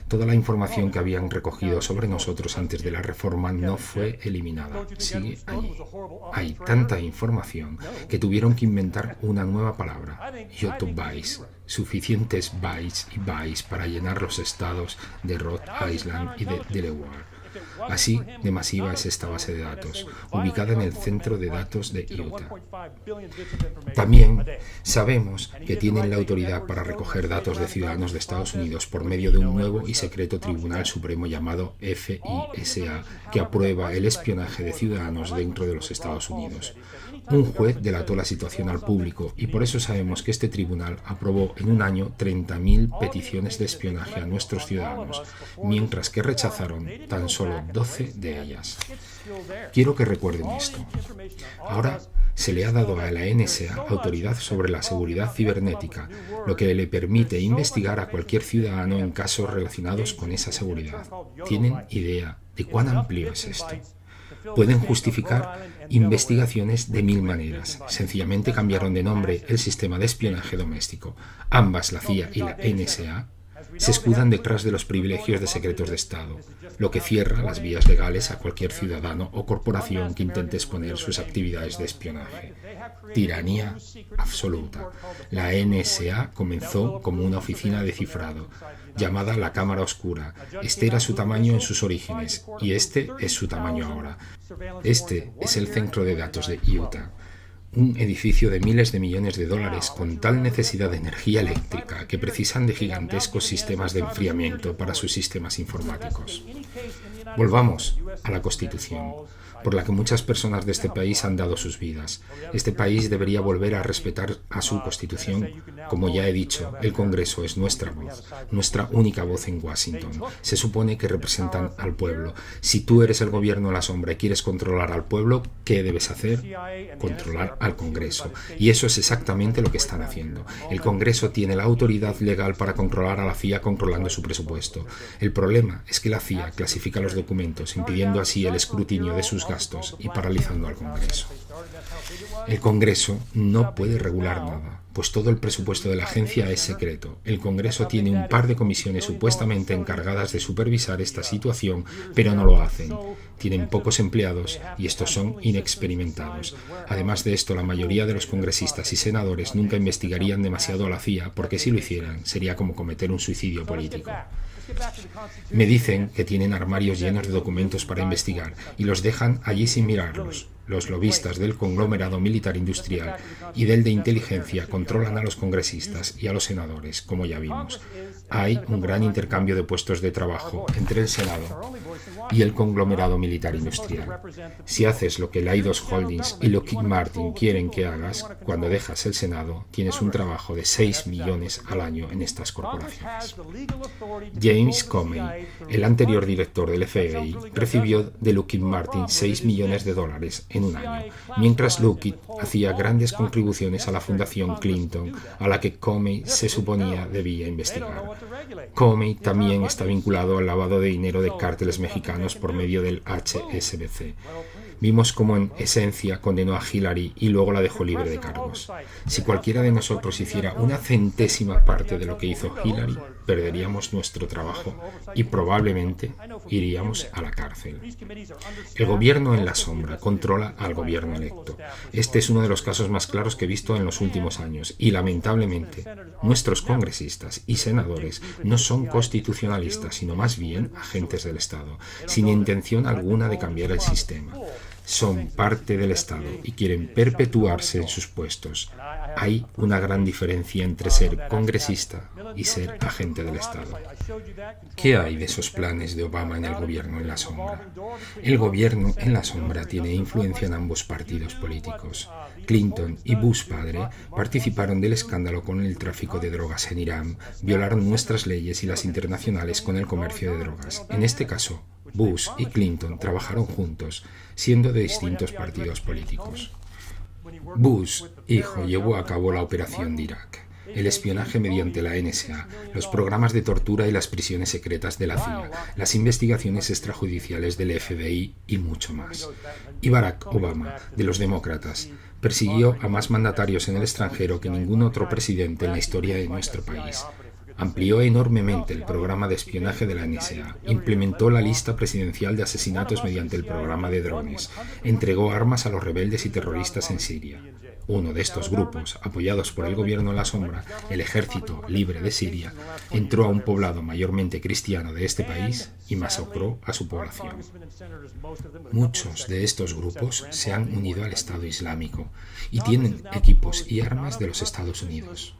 Toda la información que habían recogido sobre nosotros antes de la reforma no fue eliminada, sigue allí. Hay tanta información que tuvieron que inventar una nueva palabra, yotobytes, suficientes bytes y bytes para llenar los estados de Rhode Island y de Delaware. Así de masiva es esta base de datos, ubicada en el centro de datos de Utah. También sabemos que tienen la autoridad para recoger datos de ciudadanos de Estados Unidos por medio de un nuevo y secreto Tribunal Supremo llamado FISA, que aprueba el espionaje de ciudadanos dentro de los Estados Unidos. Un juez delató la situación al público y por eso sabemos que este tribunal aprobó en un año 30.000 peticiones de espionaje a nuestros ciudadanos, mientras que rechazaron tan solo 12 de ellas. Quiero que recuerden esto. Ahora se le ha dado a la NSA autoridad sobre la seguridad cibernética, lo que le permite investigar a cualquier ciudadano en casos relacionados con esa seguridad. ¿Tienen idea de cuán amplio es esto? Pueden justificar investigaciones de 1000 maneras. Sencillamente cambiaron de nombre el sistema de espionaje doméstico. Ambas, la CIA y la NSA, se escudan detrás de los privilegios de secretos de Estado, lo que cierra las vías legales a cualquier ciudadano o corporación que intente exponer sus actividades de espionaje. Tiranía absoluta. La NSA comenzó como una oficina de cifrado, llamada la Cámara Oscura. Este era su tamaño en sus orígenes, y este es su tamaño ahora. Este es el centro de datos de Utah. Un edificio de miles de millones de dólares con tal necesidad de energía eléctrica que precisan de gigantescos sistemas de enfriamiento para sus sistemas informáticos. Volvamos a la Constitución, por la que muchas personas de este país han dado sus vidas. Este país debería volver a respetar a su Constitución. Como ya he dicho, el Congreso es nuestra voz, nuestra única voz en Washington. Se supone que representan al pueblo. Si tú eres el gobierno a la sombra y quieres controlar al pueblo, ¿qué debes hacer? Controlar al Congreso. Y eso es exactamente lo que están haciendo. El Congreso tiene la autoridad legal para controlar a la CIA controlando su presupuesto. El problema es que la CIA clasifica los documentos, impidiendo así el escrutinio de sus gastos y paralizando al Congreso. El Congreso no puede regular nada, pues todo el presupuesto de la agencia es secreto. El Congreso tiene un par de comisiones supuestamente encargadas de supervisar esta situación, pero no lo hacen. Tienen pocos empleados y estos son inexperimentados. Además de esto, la mayoría de los congresistas y senadores nunca investigarían demasiado a la CIA, porque si lo hicieran, sería como cometer un suicidio político. Me dicen que tienen armarios llenos de documentos para investigar y los dejan allí sin mirarlos. Los lobistas del conglomerado militar industrial y del de inteligencia controlan a los congresistas y a los senadores, como ya vimos. Hay un gran intercambio de puestos de trabajo entre el Senado y el conglomerado militar industrial. Si haces lo que Leidos Holdings y Lockheed Martin quieren que hagas, cuando dejas el Senado, tienes un trabajo de 6 millones al año en estas corporaciones. James Comey, el anterior director del FBI, recibió de Lockheed Martin $6 millones en un año, mientras Lockheed hacía grandes contribuciones a la Fundación Clinton, a la que Comey se suponía debía investigar. Comey también está vinculado al lavado de dinero de cárteles mexicanos por medio del HSBC. Vimos cómo en esencia condenó a Hillary y luego la dejó libre de cargos. Si cualquiera de nosotros hiciera una centésima parte de lo que hizo Hillary, perderíamos nuestro trabajo y probablemente iríamos a la cárcel. El gobierno en la sombra controla al gobierno electo. Este es uno de los casos más claros que he visto en los últimos años y lamentablemente nuestros congresistas y senadores no son constitucionalistas, sino más bien agentes del Estado, sin intención alguna de cambiar el sistema. Son parte del Estado y quieren perpetuarse en sus puestos. Hay una gran diferencia entre ser congresista y ser agente del Estado. ¿Qué hay de esos planes de Obama en el gobierno en la sombra? El gobierno en la sombra tiene influencia en ambos partidos políticos. Clinton y Bush padre participaron del escándalo con el tráfico de drogas en Irán, violaron nuestras leyes y las internacionales con el comercio de drogas. En este caso, Bush y Clinton trabajaron juntos, siendo de distintos partidos políticos. Bush, hijo, llevó a cabo la operación de Irak, el espionaje mediante la NSA, los programas de tortura y las prisiones secretas de la CIA, las investigaciones extrajudiciales del FBI y mucho más. Y Barack Obama, de los demócratas, persiguió a más mandatarios en el extranjero que ningún otro presidente en la historia de nuestro país. Amplió enormemente el programa de espionaje de la NSA, implementó la lista presidencial de asesinatos mediante el programa de drones, entregó armas a los rebeldes y terroristas en Siria. Uno de estos grupos, apoyados por el gobierno en la sombra, el Ejército Libre de Siria, entró a un poblado mayormente cristiano de este país y masacró a su población. Muchos de estos grupos se han unido al Estado Islámico y tienen equipos y armas de los Estados Unidos.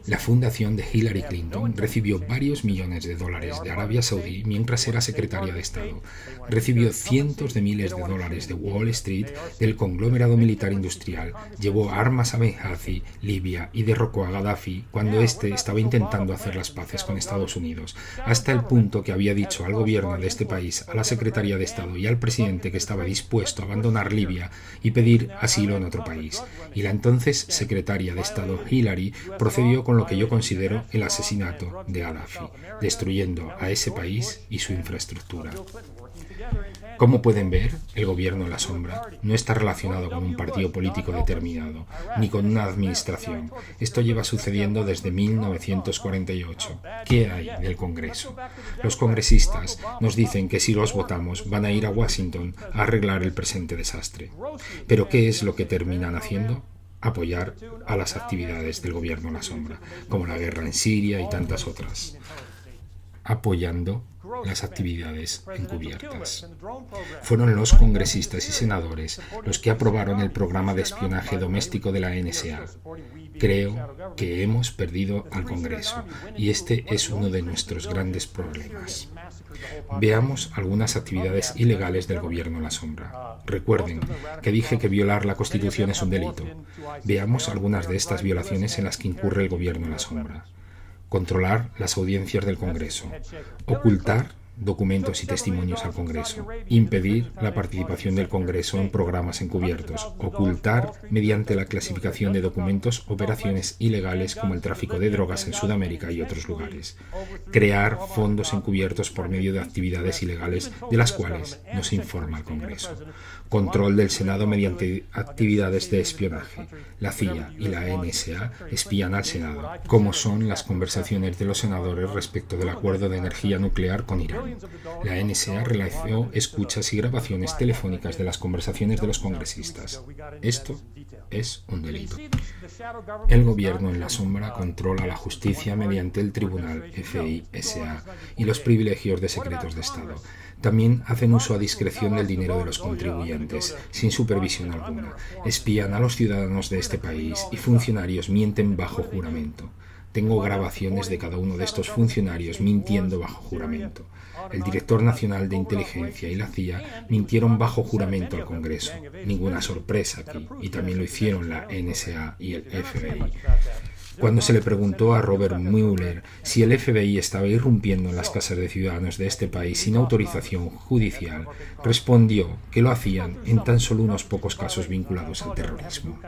La fundación de Hillary Clinton recibió varios millones de dólares de Arabia Saudí mientras era secretaria de Estado. Recibió cientos de miles de dólares de Wall Street del conglomerado militar industrial, llevó armas a Benghazi, Libia, y derrocó a Gaddafi cuando éste estaba intentando hacer las paces con Estados Unidos, hasta el punto que había dicho al gobierno de este país, a la Secretaría de Estado y al presidente que estaba dispuesto a abandonar Libia y pedir asilo en otro país. Y la entonces Secretaria de Estado Hillary procedió con lo que yo considero el asesinato de Gaddafi, destruyendo a ese país y su infraestructura. Como pueden ver, el gobierno en la sombra no está relacionado con un partido político determinado, ni con una administración. Esto lleva sucediendo desde 1948. ¿Qué hay del Congreso? Los congresistas nos dicen que si los votamos van a ir a Washington a arreglar el presente desastre. ¿Pero qué es lo que terminan haciendo? Apoyar a las actividades del gobierno en la sombra, como la guerra en Siria y tantas otras. Apoyando las actividades encubiertas. Fueron los congresistas y senadores los que aprobaron el programa de espionaje doméstico de la NSA. Creo que hemos perdido al Congreso y este es uno de nuestros grandes problemas. Veamos algunas actividades ilegales del gobierno en la sombra. Recuerden que dije que violar la Constitución es un delito. Veamos algunas de estas violaciones en las que incurre el gobierno en la sombra. Controlar las audiencias del Congreso, ocultar documentos y testimonios al Congreso, impedir la participación del Congreso en programas encubiertos, ocultar mediante la clasificación de documentos operaciones ilegales como el tráfico de drogas en Sudamérica y otros lugares, crear fondos encubiertos por medio de actividades ilegales de las cuales no se informa al Congreso, control del Senado mediante actividades de espionaje. La CIA y la NSA espían al Senado, como son las conversaciones de los senadores respecto del acuerdo de energía nuclear con Irán. La NSA realizó escuchas y grabaciones telefónicas de las conversaciones de los congresistas. Esto es un delito. El gobierno en la sombra controla la justicia mediante el Tribunal FISA y los privilegios de secretos de Estado. También hacen uso a discreción del dinero de los contribuyentes, sin supervisión alguna. Espían a los ciudadanos de este país y funcionarios mienten bajo juramento. Tengo grabaciones de cada uno de estos funcionarios mintiendo bajo juramento. El director nacional de inteligencia y la CIA mintieron bajo juramento al Congreso. Ninguna sorpresa aquí, y también lo hicieron la NSA y el FBI. Cuando se le preguntó a Robert Mueller si el FBI estaba irrumpiendo en las casas de ciudadanos de este país sin autorización judicial, respondió que lo hacían en tan solo unos pocos casos vinculados al terrorismo.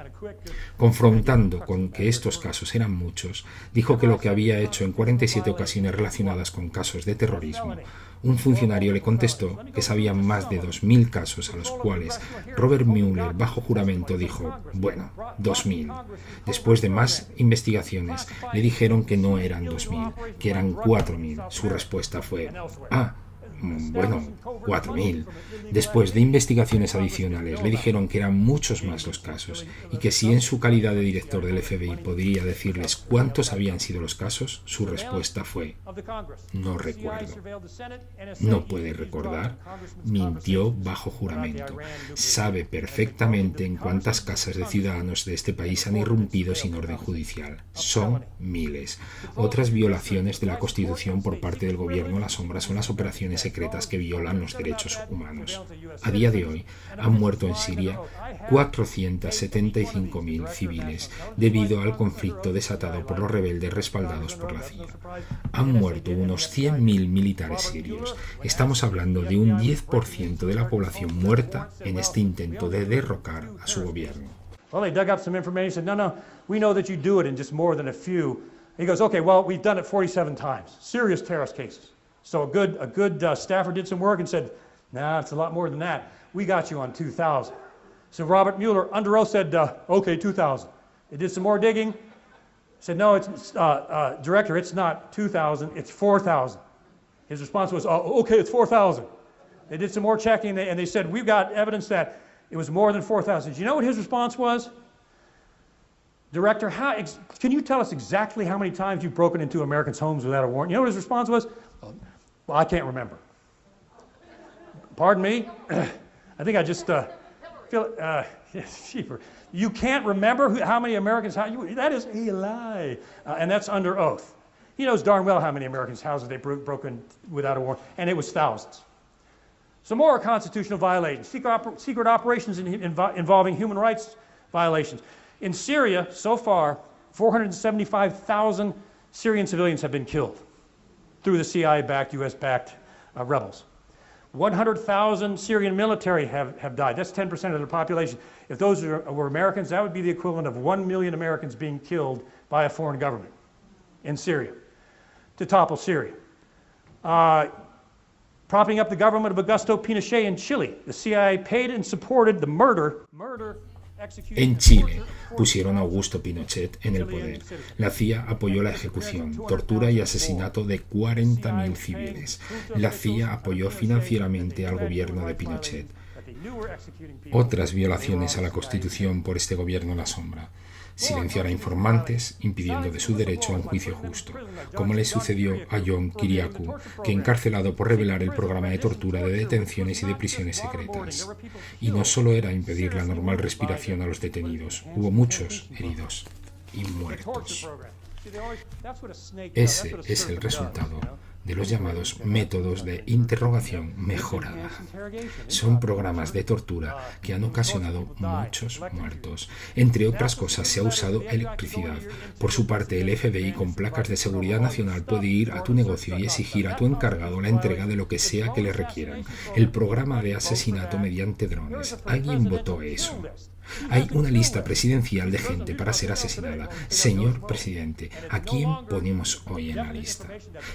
Confrontando con que estos casos eran muchos, dijo que lo que había hecho en 47 ocasiones relacionadas con casos de terrorismo. Un funcionario le contestó que sabían más de 2.000 casos a los cuales Robert Mueller, bajo juramento, dijo, bueno, 2.000. Después de más investigaciones, le dijeron que no eran 2.000, que eran 4.000. Su respuesta fue, bueno, 4.000. Después de investigaciones adicionales, le dijeron que eran muchos más los casos y que si en su calidad de director del FBI podría decirles cuántos habían sido los casos, su respuesta fue, no recuerdo. No puede recordar, mintió bajo juramento. Sabe perfectamente en cuántas casas de ciudadanos de este país han irrumpido sin orden judicial. Son miles. Otras violaciones de la Constitución por parte del gobierno a la sombra son las operaciones secretas que violan los derechos humanos. A día de hoy han muerto en Siria 475.000 civiles debido al conflicto desatado por los rebeldes respaldados por la CIA. Han muerto unos 100.000 militares sirios. Estamos hablando de un 10% de la población muerta en este intento de derrocar a su gobierno. Well, they dug up some information. He said, no, we know that you do it in just more than a few. He goes, okay, well, we've done it 47 times. Serious terrorist cases. So a good staffer did some work and said, nah, it's a lot more than that. We got you on 2,000. So Robert Mueller, under oath, said, okay, 2,000. They did some more digging. Said, no, it's Director, it's not 2,000, it's 4,000. His response was, okay, it's 4,000. They did some more checking, and they said, we've got evidence that it was more than 4,000. Do you know what his response was? Director, can you tell us exactly how many times you've broken into Americans' homes without a warrant? You know what his response was? Well, I can't remember. Pardon me? I think I just feel, you can't remember how many Americans' houses? That is a lie. And that's under oath. He knows darn well how many Americans' houses they broke in without a warrant, and it was thousands. Some more constitutional violations, secret operations involving human rights violations. In Syria, so far, 475,000 Syrian civilians have been killed through the CIA-backed, US-backed rebels. 100,000 Syrian military have died. That's 10% of the population. If those were Americans, that would be the equivalent of 1 million Americans being killed by a foreign government in Syria to topple Syria. Propping up the government of Augusto Pinochet in Chile. The CIA paid and supported the murder, En Chile pusieron a Augusto Pinochet en el poder. La CIA apoyó la ejecución, tortura y asesinato de 40.000 civiles. La CIA apoyó financieramente al gobierno de Pinochet. Otras violaciones a la Constitución por este gobierno en la sombra. Silenciar a informantes, impidiendo de su derecho a un juicio justo, como le sucedió a John Kiriakou, que encarcelado por revelar el programa de tortura de detenciones y de prisiones secretas. Y no solo era impedir la normal respiración a los detenidos, hubo muchos heridos y muertos. Ese es el resultado de los llamados métodos de interrogación mejorada. Son programas de tortura que han ocasionado muchos muertos. Entre otras cosas, se ha usado electricidad. Por su parte, el FBI con placas de seguridad nacional puede ir a tu negocio y exigir a tu encargado la entrega de lo que sea que le requieran. El programa de asesinato mediante drones. ¿Alguien votó eso? Hay una lista presidencial de gente para ser asesinada. Señor presidente, ¿a quién ponemos hoy en la lista?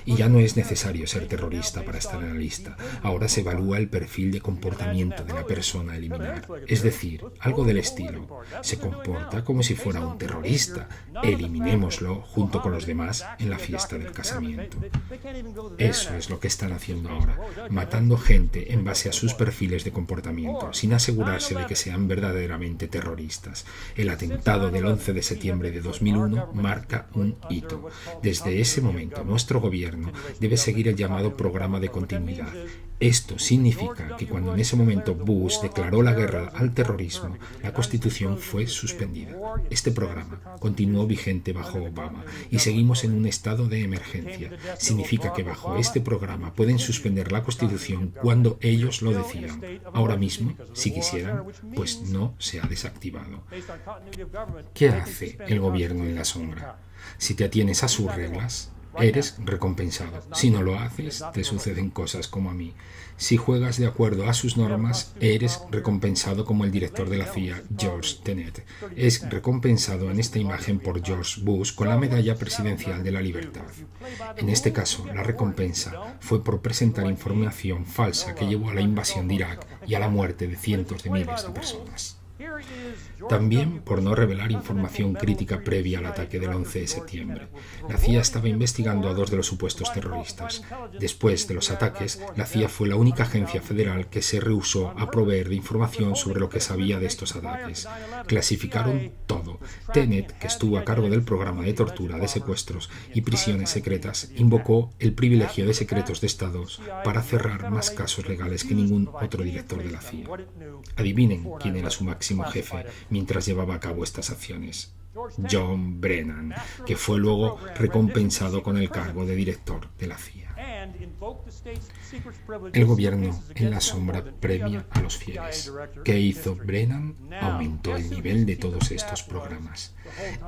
Y ya no es necesario ser terrorista para estar en la lista. Ahora se evalúa el perfil de comportamiento de la persona a eliminar. Es decir, algo del estilo. Se comporta como si fuera un terrorista. Eliminémoslo junto con los demás en la fiesta del casamiento. Eso es lo que están haciendo ahora, matando gente en base a sus perfiles de comportamiento, sin asegurarse de que sean verdaderamente terroristas. El atentado del 11 de septiembre de 2001 marca un hito. Desde ese momento, nuestro gobierno debe seguir el llamado programa de continuidad. Esto significa que cuando en ese momento Bush declaró la guerra al terrorismo, la Constitución fue suspendida. Este programa continuó vigente bajo Obama y seguimos en un estado de emergencia. Significa que bajo este programa pueden suspender la Constitución cuando ellos lo decidan. Ahora mismo, si quisieran, pues no se ha desactivado. ¿Qué hace el gobierno en la sombra? Si te atienes a sus reglas, eres recompensado. Si no lo haces, te suceden cosas como a mí. Si juegas de acuerdo a sus normas, eres recompensado como el director de la CIA, George Tenet. Es recompensado en esta imagen por George Bush con la Medalla Presidencial de la Libertad. En este caso, la recompensa fue por presentar información falsa que llevó a la invasión de Irak y a la muerte de cientos de miles de personas. También por no revelar información crítica previa al ataque del 11 de septiembre. La CIA estaba investigando a 2 de los supuestos terroristas. Después de los ataques, la CIA fue la única agencia federal que se rehusó a proveer de información sobre lo que sabía de estos ataques. Clasificaron todo. Tenet, que estuvo a cargo del programa de tortura, de secuestros y prisiones secretas, invocó el privilegio de secretos de Estados para cerrar más casos legales que ningún otro director de la CIA. Adivinen quién era su máximo jefe mientras llevaba a cabo estas acciones. John Brennan, que fue luego recompensado con el cargo de director de la CIA. El gobierno en la sombra premia a los fieles. ¿Qué hizo Brennan? Aumentó el nivel de todos estos programas.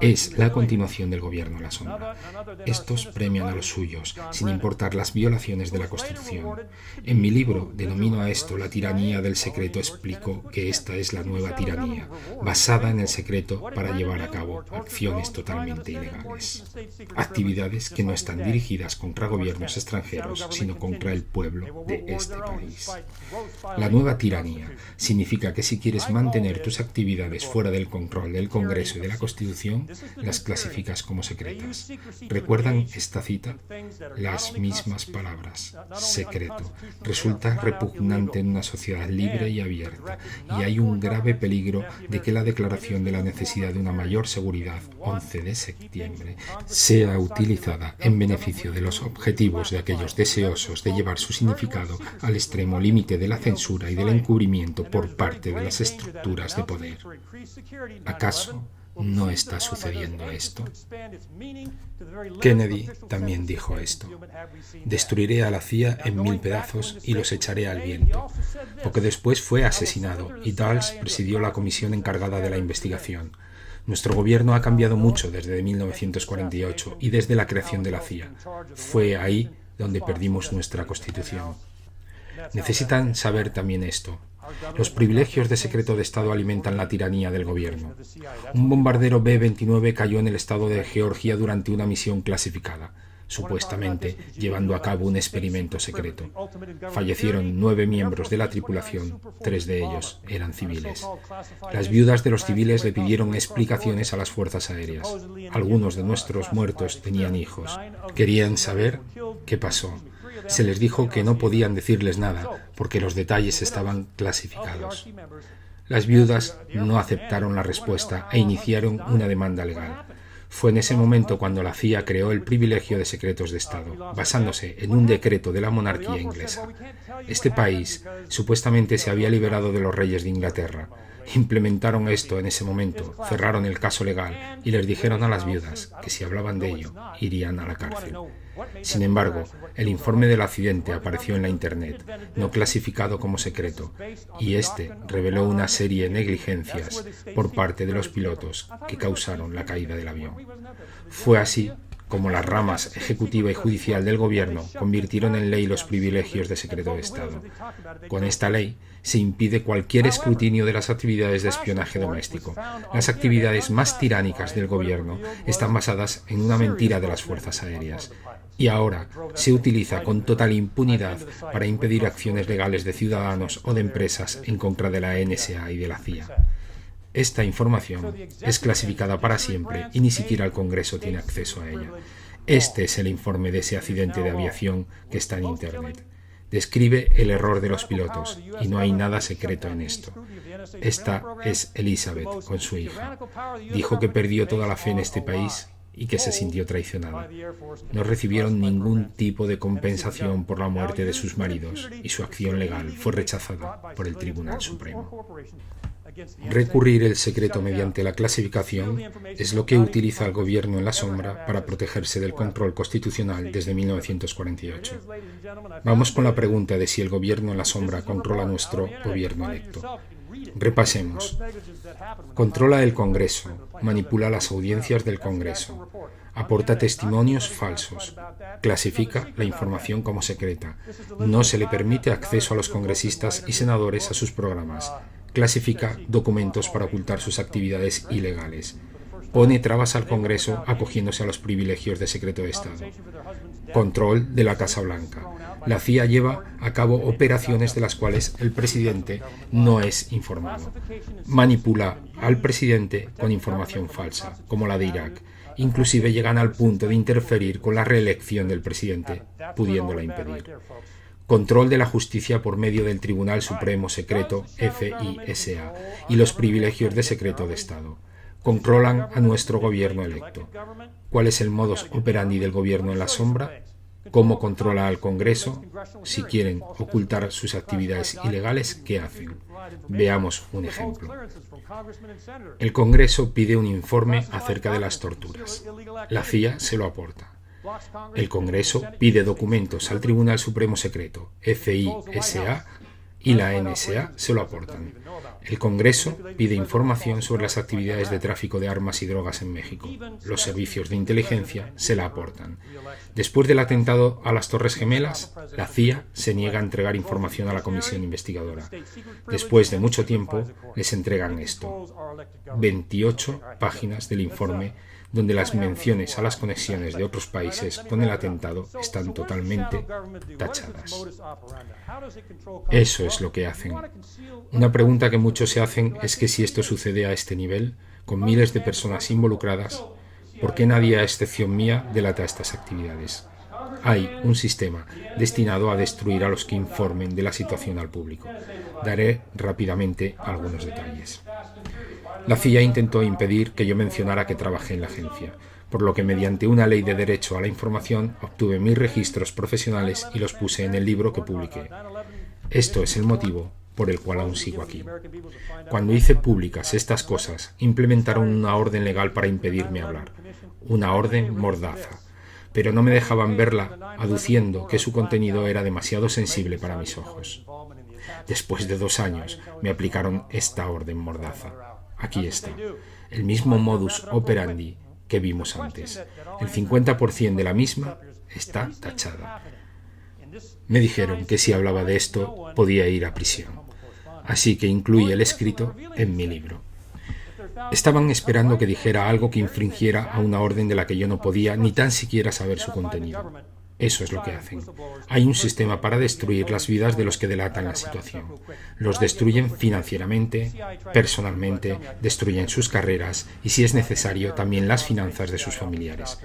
Es la continuación del gobierno en la sombra. Estos premian a los suyos, sin importar las violaciones de la Constitución. En mi libro denomino a esto la tiranía del secreto. Explico que esta es la nueva tiranía, basada en el secreto para llevar a cabo acciones totalmente ilegales. Actividades que no están dirigidas contra gobiernos extranjeros, sino contra el pueblo de este país. La nueva tiranía significa que si quieres mantener tus actividades fuera del control del Congreso y de la Constitución, las clasificas como secretas. ¿Recuerdan esta cita? Las mismas palabras. Secreto. Resulta repugnante en una sociedad libre y abierta, y hay un grave peligro de que la declaración de la necesidad de una mayor seguridad, 11 de septiembre, sea utilizada en beneficio de los objetivos de aquellos deseosos de llevar su significado al extremo límite de la censura y del encubrimiento por parte de las estructuras de poder. ¿Acaso no está sucediendo esto? Kennedy también dijo esto: destruiré a la CIA en 1000 pedazos y los echaré al viento. Poco después fue asesinado y Dulles presidió la comisión encargada de la investigación. Nuestro gobierno ha cambiado mucho desde 1948 y desde la creación de la CIA. Fue ahí donde perdimos nuestra Constitución. Necesitan saber también esto. Los privilegios de secreto de Estado alimentan la tiranía del gobierno. Un bombardero B-29 cayó en el estado de Georgia durante una misión clasificada, supuestamente llevando a cabo un experimento secreto. Fallecieron 9 miembros de la tripulación, 3 de ellos eran civiles. Las viudas de los civiles le pidieron explicaciones a las fuerzas aéreas. Algunos de nuestros muertos tenían hijos. Querían saber qué pasó. Se les dijo que no podían decirles nada porque los detalles estaban clasificados. Las viudas no aceptaron la respuesta e iniciaron una demanda legal. Fue en ese momento cuando la CIA creó el privilegio de secretos de Estado, basándose en un decreto de la monarquía inglesa. Este país supuestamente se había liberado de los reyes de Inglaterra. Implementaron esto en ese momento, cerraron el caso legal y les dijeron a las viudas que si hablaban de ello, irían a la cárcel. Sin embargo, el informe del accidente apareció en la Internet, no clasificado como secreto, y este reveló una serie de negligencias por parte de los pilotos que causaron la caída del avión. Fue así como las ramas ejecutiva y judicial del gobierno convirtieron en ley los privilegios de secreto de Estado. Con esta ley se impide cualquier escrutinio de las actividades de espionaje doméstico. Las actividades más tiránicas del gobierno están basadas en una mentira de las fuerzas aéreas. Y ahora se utiliza con total impunidad para impedir acciones legales de ciudadanos o de empresas en contra de la NSA y de la CIA. Esta información es clasificada para siempre y ni siquiera el Congreso tiene acceso a ella. Este es el informe de ese accidente de aviación que está en Internet. Describe el error de los pilotos y no hay nada secreto en esto. Esta es Elizabeth con su hija. Dijo que perdió toda la fe en este país y que se sintió traicionada. No recibieron ningún tipo de compensación por la muerte de sus maridos y su acción legal fue rechazada por el Tribunal Supremo. Recurrir el secreto mediante la clasificación es lo que utiliza el gobierno en la sombra para protegerse del control constitucional desde 1948. Vamos con la pregunta de si el gobierno en la sombra controla nuestro gobierno electo. Repasemos. Controla el Congreso, manipula las audiencias del Congreso, aporta testimonios falsos, clasifica la información como secreta, no se le permite acceso a los congresistas y senadores a sus programas, clasifica documentos para ocultar sus actividades ilegales, pone trabas al Congreso acogiéndose a los privilegios de secreto de Estado. Control de la Casa Blanca. La CIA lleva a cabo operaciones de las cuales el presidente no es informado. Manipula al presidente con información falsa, como la de Irak. Inclusive llegan al punto de interferir con la reelección del presidente, pudiéndola impedir. Control de la justicia por medio del Tribunal Supremo Secreto, FISA, y los privilegios de secreto de Estado. Controlan a nuestro gobierno electo. ¿Cuál es el modus operandi del gobierno en la sombra? ¿Cómo controla al Congreso? Si quieren ocultar sus actividades ilegales, ¿qué hacen? Veamos un ejemplo. El Congreso pide un informe acerca de las torturas. La CIA se lo aporta. El Congreso pide documentos al Tribunal Supremo Secreto, FISA, y la NSA se lo aportan. El Congreso pide información sobre las actividades de tráfico de armas y drogas en México. Los servicios de inteligencia se la aportan. Después del atentado a las Torres Gemelas, la CIA se niega a entregar información a la comisión investigadora. Después de mucho tiempo, les entregan esto: 28 páginas del informe donde las menciones a las conexiones de otros países con el atentado están totalmente tachadas. Eso es lo que hacen. Una pregunta que muchos se hacen es que si esto sucede a este nivel, con miles de personas involucradas, ¿por qué nadie, a excepción mía, delata estas actividades? Hay un sistema destinado a destruir a los que informen de la situación al público. Daré rápidamente algunos detalles. La CIA intentó impedir que yo mencionara que trabajé en la agencia, por lo que mediante una ley de derecho a la información obtuve mis registros profesionales y los puse en el libro que publiqué. Esto es el motivo por el cual aún sigo aquí. Cuando hice públicas estas cosas, implementaron una orden legal para impedirme hablar, una orden mordaza, pero no me dejaban verla, aduciendo que su contenido era demasiado sensible para mis ojos. Después de 2 años, me aplicaron esta orden mordaza. Aquí está, el mismo modus operandi que vimos antes. El 50% de la misma está tachada. Me dijeron que si hablaba de esto podía ir a prisión. Así que incluí el escrito en mi libro. Estaban esperando que dijera algo que infringiera a una orden de la que yo no podía ni tan siquiera saber su contenido. Eso es lo que hacen. Hay un sistema para destruir las vidas de los que delatan la situación. Los destruyen financieramente, personalmente, destruyen sus carreras y, si es necesario, también las finanzas de sus familiares.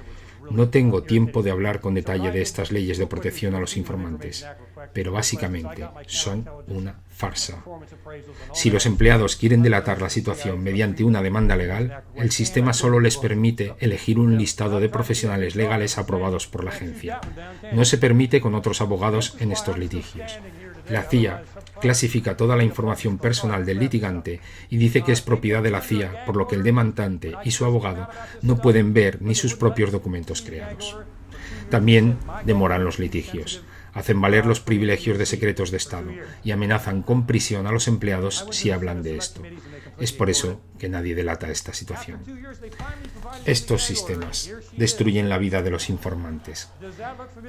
No tengo tiempo de hablar con detalle de estas leyes de protección a los informantes, pero básicamente son una farsa. Si los empleados quieren delatar la situación mediante una demanda legal, el sistema solo les permite elegir un listado de profesionales legales aprobados por la agencia. No se permite con otros abogados en estos litigios. La CIA clasifica toda la información personal del litigante y dice que es propiedad de la CIA, por lo que el demandante y su abogado no pueden ver ni sus propios documentos creados. También demoran los litigios, hacen valer los privilegios de secretos de Estado y amenazan con prisión a los empleados si hablan de esto. Es por eso que nadie delata esta situación. Estos sistemas destruyen la vida de los informantes.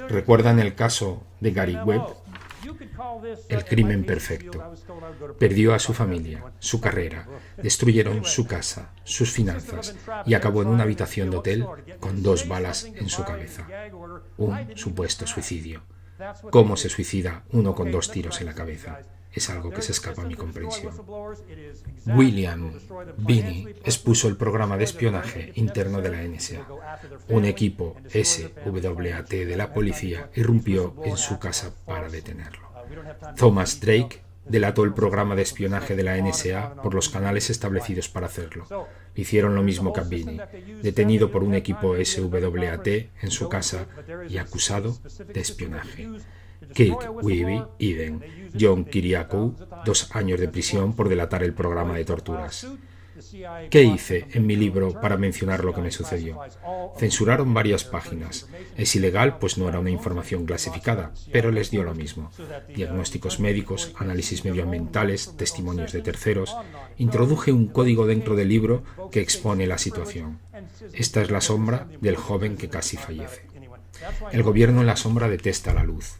¿Recuerdan el caso de Gary Webb? El crimen perfecto. Perdió a su familia, su carrera, destruyeron su casa, sus finanzas y acabó en una habitación de hotel con 2 balas en su cabeza. Un supuesto suicidio. ¿Cómo se suicida uno con 2 tiros en la cabeza? Es algo que se escapa a mi comprensión. William Binney expuso el programa de espionaje interno de la NSA. Un equipo SWAT de la policía irrumpió en su casa para detenerlo. Thomas Drake delató el programa de espionaje de la NSA por los canales establecidos para hacerlo. Hicieron lo mismo que a Binney, detenido por un equipo SWAT en su casa y acusado de espionaje. Kirk Wiebe Eden, John Kiriakou, 2 años de prisión por delatar el programa de torturas. ¿Qué hice en mi libro para mencionar lo que me sucedió? Censuraron varias páginas. Es ilegal, pues no era una información clasificada, pero les dio lo mismo. Diagnósticos médicos, análisis medioambientales, testimonios de terceros. Introduje un código dentro del libro que expone la situación. Esta es la sombra del joven que casi fallece. El gobierno en la sombra detesta la luz.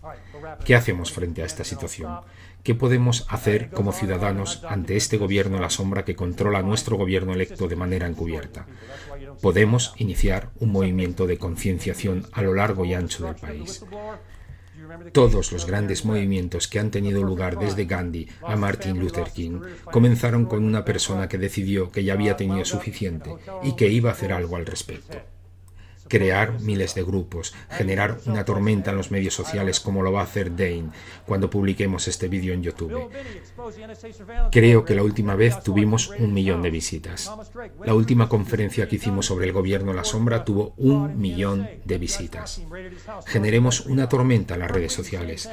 ¿Qué hacemos frente a esta situación? ¿Qué podemos hacer como ciudadanos ante este gobierno en la sombra que controla a nuestro gobierno electo de manera encubierta? Podemos iniciar un movimiento de concienciación a lo largo y ancho del país. Todos los grandes movimientos que han tenido lugar desde Gandhi a Martin Luther King comenzaron con una persona que decidió que ya había tenido suficiente y que iba a hacer algo al respecto. crear miles de grupos, generar una tormenta en los medios sociales como lo va a hacer Dane cuando publiquemos este vídeo en YouTube. Creo que la última vez tuvimos 1 millón de visitas. La última conferencia que hicimos sobre el gobierno en la sombra tuvo 1 millón de visitas. Generemos una tormenta en las redes sociales.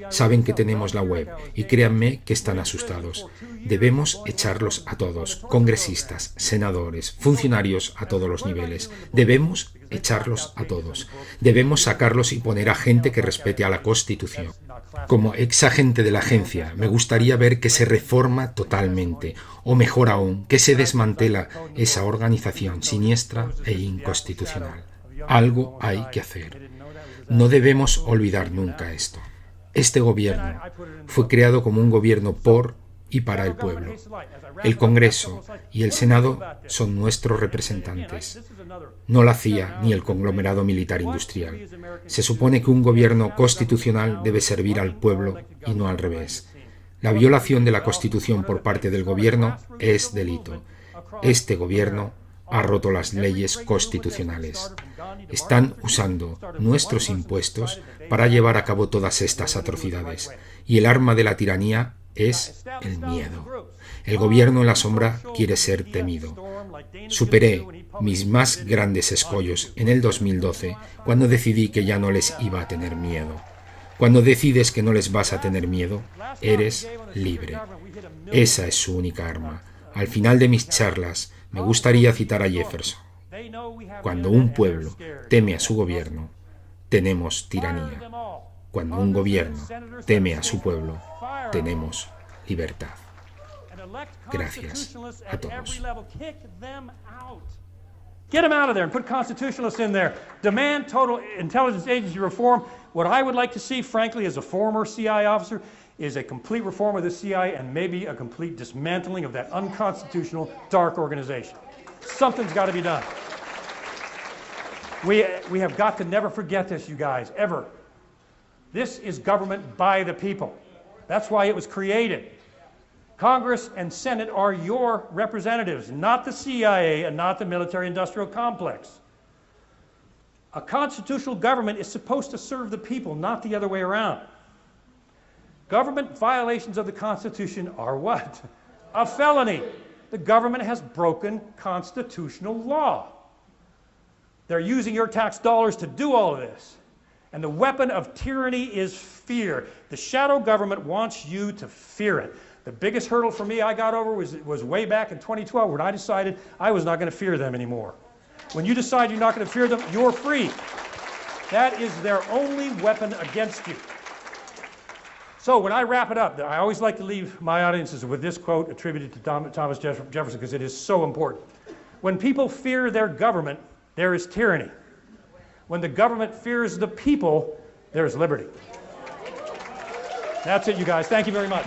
Saben que tenemos la web y créanme que están asustados. Debemos echarlos a todos, congresistas, senadores, funcionarios a todos los niveles. Debemos echarlos a todos. Debemos sacarlos y poner a gente que respete a la Constitución. Como exagente de la agencia, me gustaría ver que se reforma totalmente, o mejor aún, que se desmantela esa organización siniestra e inconstitucional. Algo hay que hacer. No debemos olvidar nunca esto. Este gobierno fue creado como un gobierno por y para el pueblo. El Congreso y el Senado son nuestros representantes. No la CIA ni el conglomerado militar industrial. Se supone que un gobierno constitucional debe servir al pueblo y no al revés. La violación de la Constitución por parte del gobierno es delito. Este gobierno ha roto las leyes constitucionales. Están usando nuestros impuestos para llevar a cabo todas estas atrocidades. Y el arma de la tiranía es el miedo. El gobierno en la sombra quiere ser temido. Superé mis más grandes escollos en el 2012 cuando decidí que ya no les iba a tener miedo. Cuando decides que no les vas a tener miedo, eres libre. Esa es su única arma. Al final de mis charlas, me gustaría citar a Jefferson. Cuando un pueblo teme a su gobierno, tenemos tiranía. Cuando un gobierno teme a su pueblo, tenemos libertad. Gracias a todos. Get them out of there and put constitutionalists in there. Demand total intelligence agency reform. What I would like to see, frankly, as a former CIA officer, is a complete reform of the CIA and maybe a complete dismantling of that unconstitutional, dark organization. Something's got to be done. We have got to never forget this, you guys, ever. This is government by the people. That's why it was created. Congress and Senate are your representatives, not the CIA and not the military-industrial complex. A constitutional government is supposed to serve the people, not the other way around. Government violations of the Constitution are what? A felony. The government has broken constitutional law. They're using your tax dollars to do all of this. And the weapon of tyranny is fear. The shadow government wants you to fear it. The biggest hurdle for me I got over was way back in 2012 when I decided I was not going to fear them anymore. When you decide you're not going to fear them, you're free. That is their only weapon against you. So when I wrap it up, I always like to leave my audiences with this quote attributed to Thomas Jefferson because it is so important. When people fear their government, there is tyranny. When the government fears the people, there is liberty. That's it, you guys. Thank you very much.